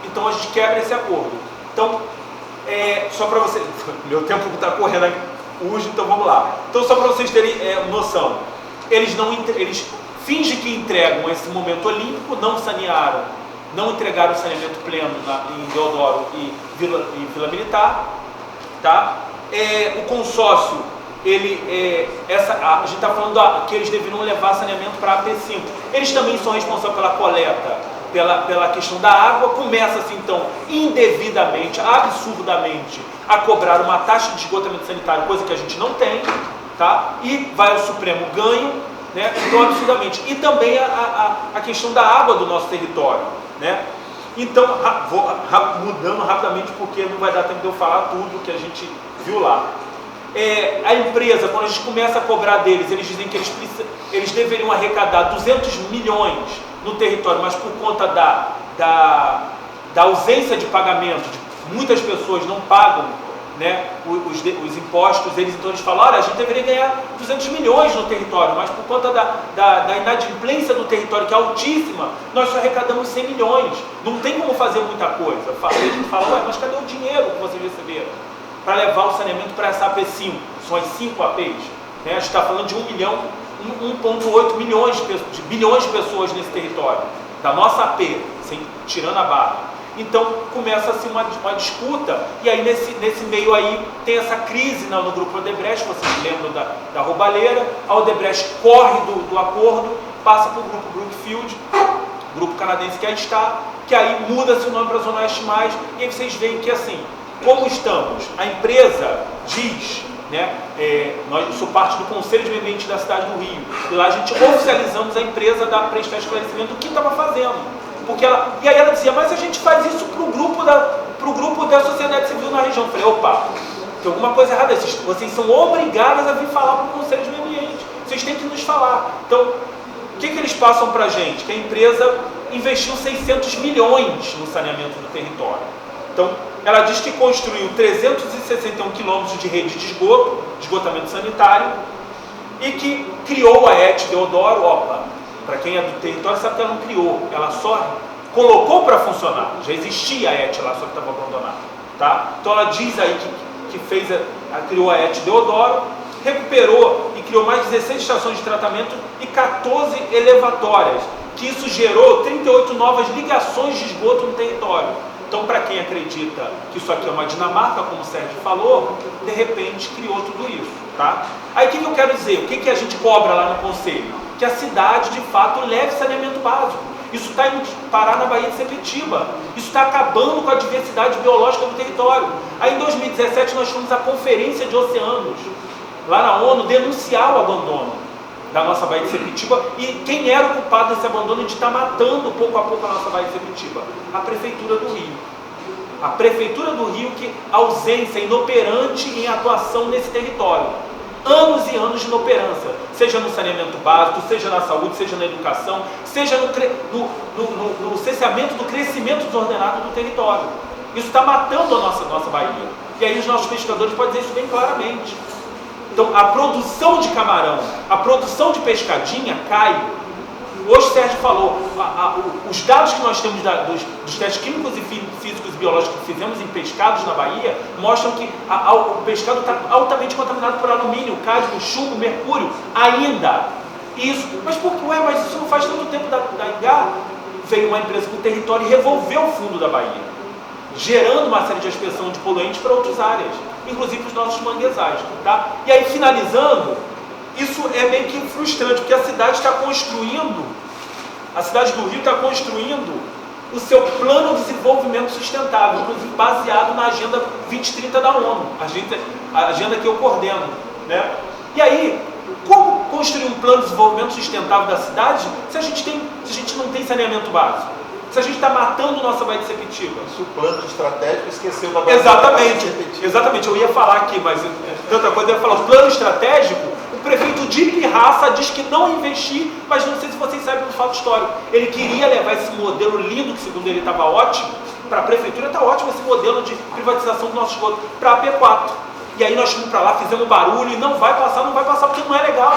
Então a gente quebra esse acordo. Então, só para vocês, meu tempo está correndo aqui, então vamos lá. Então só para vocês terem noção, eles fingem que entregam esse momento olímpico, não sanearam, não entregaram o saneamento pleno em Deodoro e Vila Militar, tá? O consórcio, a gente está falando que eles deveriam levar saneamento para a AP5. Eles também são responsáveis pela coleta pela questão da água, começa-se então indevidamente, absurdamente, a cobrar uma taxa de esgotamento sanitário, coisa que a gente não tem, tá? E vai ao Supremo ganho, né? Então absurdamente. E também a questão da água do nosso território, né? Então, vou mudando rapidamente porque não vai dar tempo de eu falar tudo que a gente viu lá. A empresa, quando a gente começa a cobrar deles, eles dizem que eles deveriam arrecadar 200 milhões no território, mas por conta da ausência de pagamento, muitas pessoas não pagam, né, os impostos, então eles falam, olha, a gente deveria ganhar 200 milhões no território, mas por conta da inadimplência do território, que é altíssima, nós só arrecadamos 100 milhões, não tem como fazer muita coisa. A gente fala, ué, mas cadê o dinheiro que vocês receberam para levar o saneamento para essa AP5? São as 5 APs, né? A gente está falando de 1,8 milhões de bilhões de pessoas nesse território, da nossa AP, tirando a barra. Então começa-se uma disputa, e aí nesse meio aí tem essa crise no grupo Odebrecht, vocês lembram da roubalheira. A Odebrecht corre do acordo, passa para o grupo Brookfield, grupo canadense que aí está, que aí muda-se o nome para a Zona Oeste+, e aí vocês veem que assim, como estamos, a empresa diz, né, eu sou parte do Conselho de Meio Ambiente da cidade do Rio, e lá a gente oficializamos a empresa da prestar esclarecimento do que estava fazendo. E aí ela dizia, mas a gente faz isso para o grupo da sociedade civil na região. Eu falei, opa, tem alguma coisa errada, vocês são obrigadas a vir falar para o Conselho de Meio Ambiente, vocês têm que nos falar. Então, o que eles passam para a gente? Que a empresa investiu 600 milhões no saneamento do território. Então, ela diz que construiu 361 quilômetros de rede de esgotamento sanitário, e que criou a ET Deodoro. Para quem é do território sabe que ela não criou, ela só colocou para funcionar. Já existia a ET lá, só que estava abandonada, tá? Então ela diz aí que criou a ET Deodoro, recuperou e criou mais 16 estações de tratamento e 14 elevatórias, que isso gerou 38 novas ligações de esgoto no território. Então, para quem acredita que isso aqui é uma Dinamarca, como o Sérgio falou, de repente criou tudo isso, tá? Aí o que eu quero dizer? O que a gente cobra lá no Conselho? Que a cidade, de fato, leve saneamento básico. Isso está indo parar na Baía de Sepetiba. Isso está acabando com a diversidade biológica do território. Aí, em 2017, nós fomos à Conferência de Oceanos, lá na ONU, denunciar o abandono da nossa Baía de Sepetiba. E quem era o culpado desse abandono de estar matando, pouco a pouco, a nossa Baía de Sepetiba? A Prefeitura do Rio. A Prefeitura do Rio, que ausência, inoperante em atuação nesse território. Anos e anos de inoperância, seja no saneamento básico, seja na saúde, seja na educação, seja no cesseamento do crescimento desordenado do território. Isso está matando a nossa Bahia. E aí os nossos pescadores podem dizer isso bem claramente. Então a produção de camarão, a produção de pescadinha cai. Hoje o Sérgio falou, os dados que nós temos dos testes químicos e físicos e biológicos que fizemos em pescados na Bahia mostram que o pescado está altamente contaminado por alumínio, cádmio, chumbo, mercúrio, ainda. Isso, mas isso não faz tanto tempo da Ingá. Veio uma empresa com território e revolveu o fundo da Bahia, gerando uma série de aspersão de poluentes para outras áreas, inclusive os nossos manguezais, tá? E aí, finalizando, isso é meio que frustrante, porque a cidade do Rio está construindo o seu plano de desenvolvimento sustentável, inclusive baseado na Agenda 2030 da ONU, a agenda que eu coordeno, né? E aí, como construir um plano de desenvolvimento sustentável da cidade se a gente não tem saneamento básico? Se a gente está matando nossa Baía de Sepetiba? Se o plano estratégico esqueceu da Baía Exatamente, de Sepetiba. exatamente, eu ia falar aqui, mas tanta coisa, eu ia falar, o plano estratégico, o prefeito de Pirraça diz que não investir, mas não sei se vocês sabem do fato histórico. Ele queria levar esse modelo lindo, que segundo ele estava ótimo, para a prefeitura está ótimo esse modelo de privatização do nosso esgoto, para a AP4. E aí nós fomos para lá, fizemos barulho, e não vai passar porque não é legal.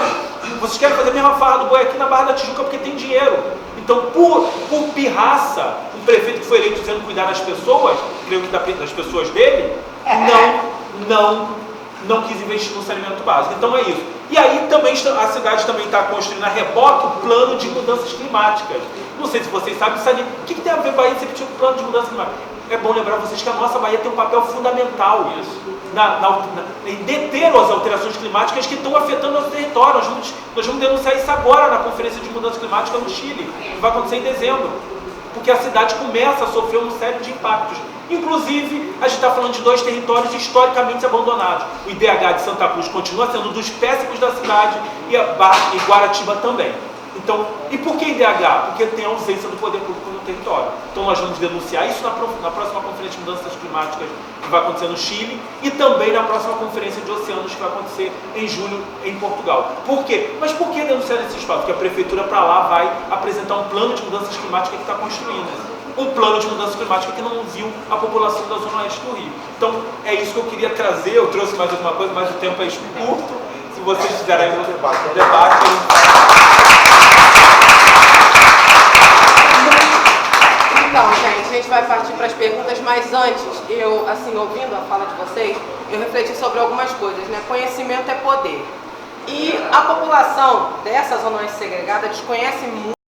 Vocês querem fazer a mesma farra do boi aqui na Barra da Tijuca porque tem dinheiro. Então, por Pirraça, um prefeito que foi eleito dizendo cuidar das pessoas, creio que das pessoas dele, não quis investir no saneamento básico. Então é isso. E aí também a cidade também está construindo a reboque o plano de mudanças climáticas. Não sei se vocês sabem, o que tem a ver Bahia sempre com o plano de mudança climática? É bom lembrar vocês que a nossa Bahia tem um papel fundamental em deter as alterações climáticas que estão afetando nosso território. Nós vamos denunciar isso agora na Conferência de Mudança Climática no Chile, que vai acontecer em dezembro. porque a cidade começa a sofrer uma série de impactos. Inclusive, a gente está falando de 2 territórios historicamente abandonados. O IDH de Santa Cruz continua sendo um dos péssimos da cidade e Guaratiba também. Então, e por que IDH? Porque tem a ausência do poder público no território. Então nós vamos denunciar isso na próxima Conferência de Mudanças Climáticas que vai acontecer no Chile e também na próxima Conferência de Oceanos que vai acontecer em julho em Portugal. Por quê? Mas por que denunciar esse espaço? Porque a Prefeitura para lá vai apresentar um plano de mudanças climáticas que está construindo. Um plano de mudança climática que não viu a população da Zona Oeste do Rio. Então, é isso que eu queria trazer. Eu trouxe mais alguma coisa, mas o tempo é curto. Se vocês fizerem um debate. Então, gente, a gente vai partir para as perguntas, mas antes, eu, assim, ouvindo a fala de vocês, eu refleti sobre algumas coisas, né? Conhecimento é poder. E a população dessa Zona Oeste segregada desconhece muito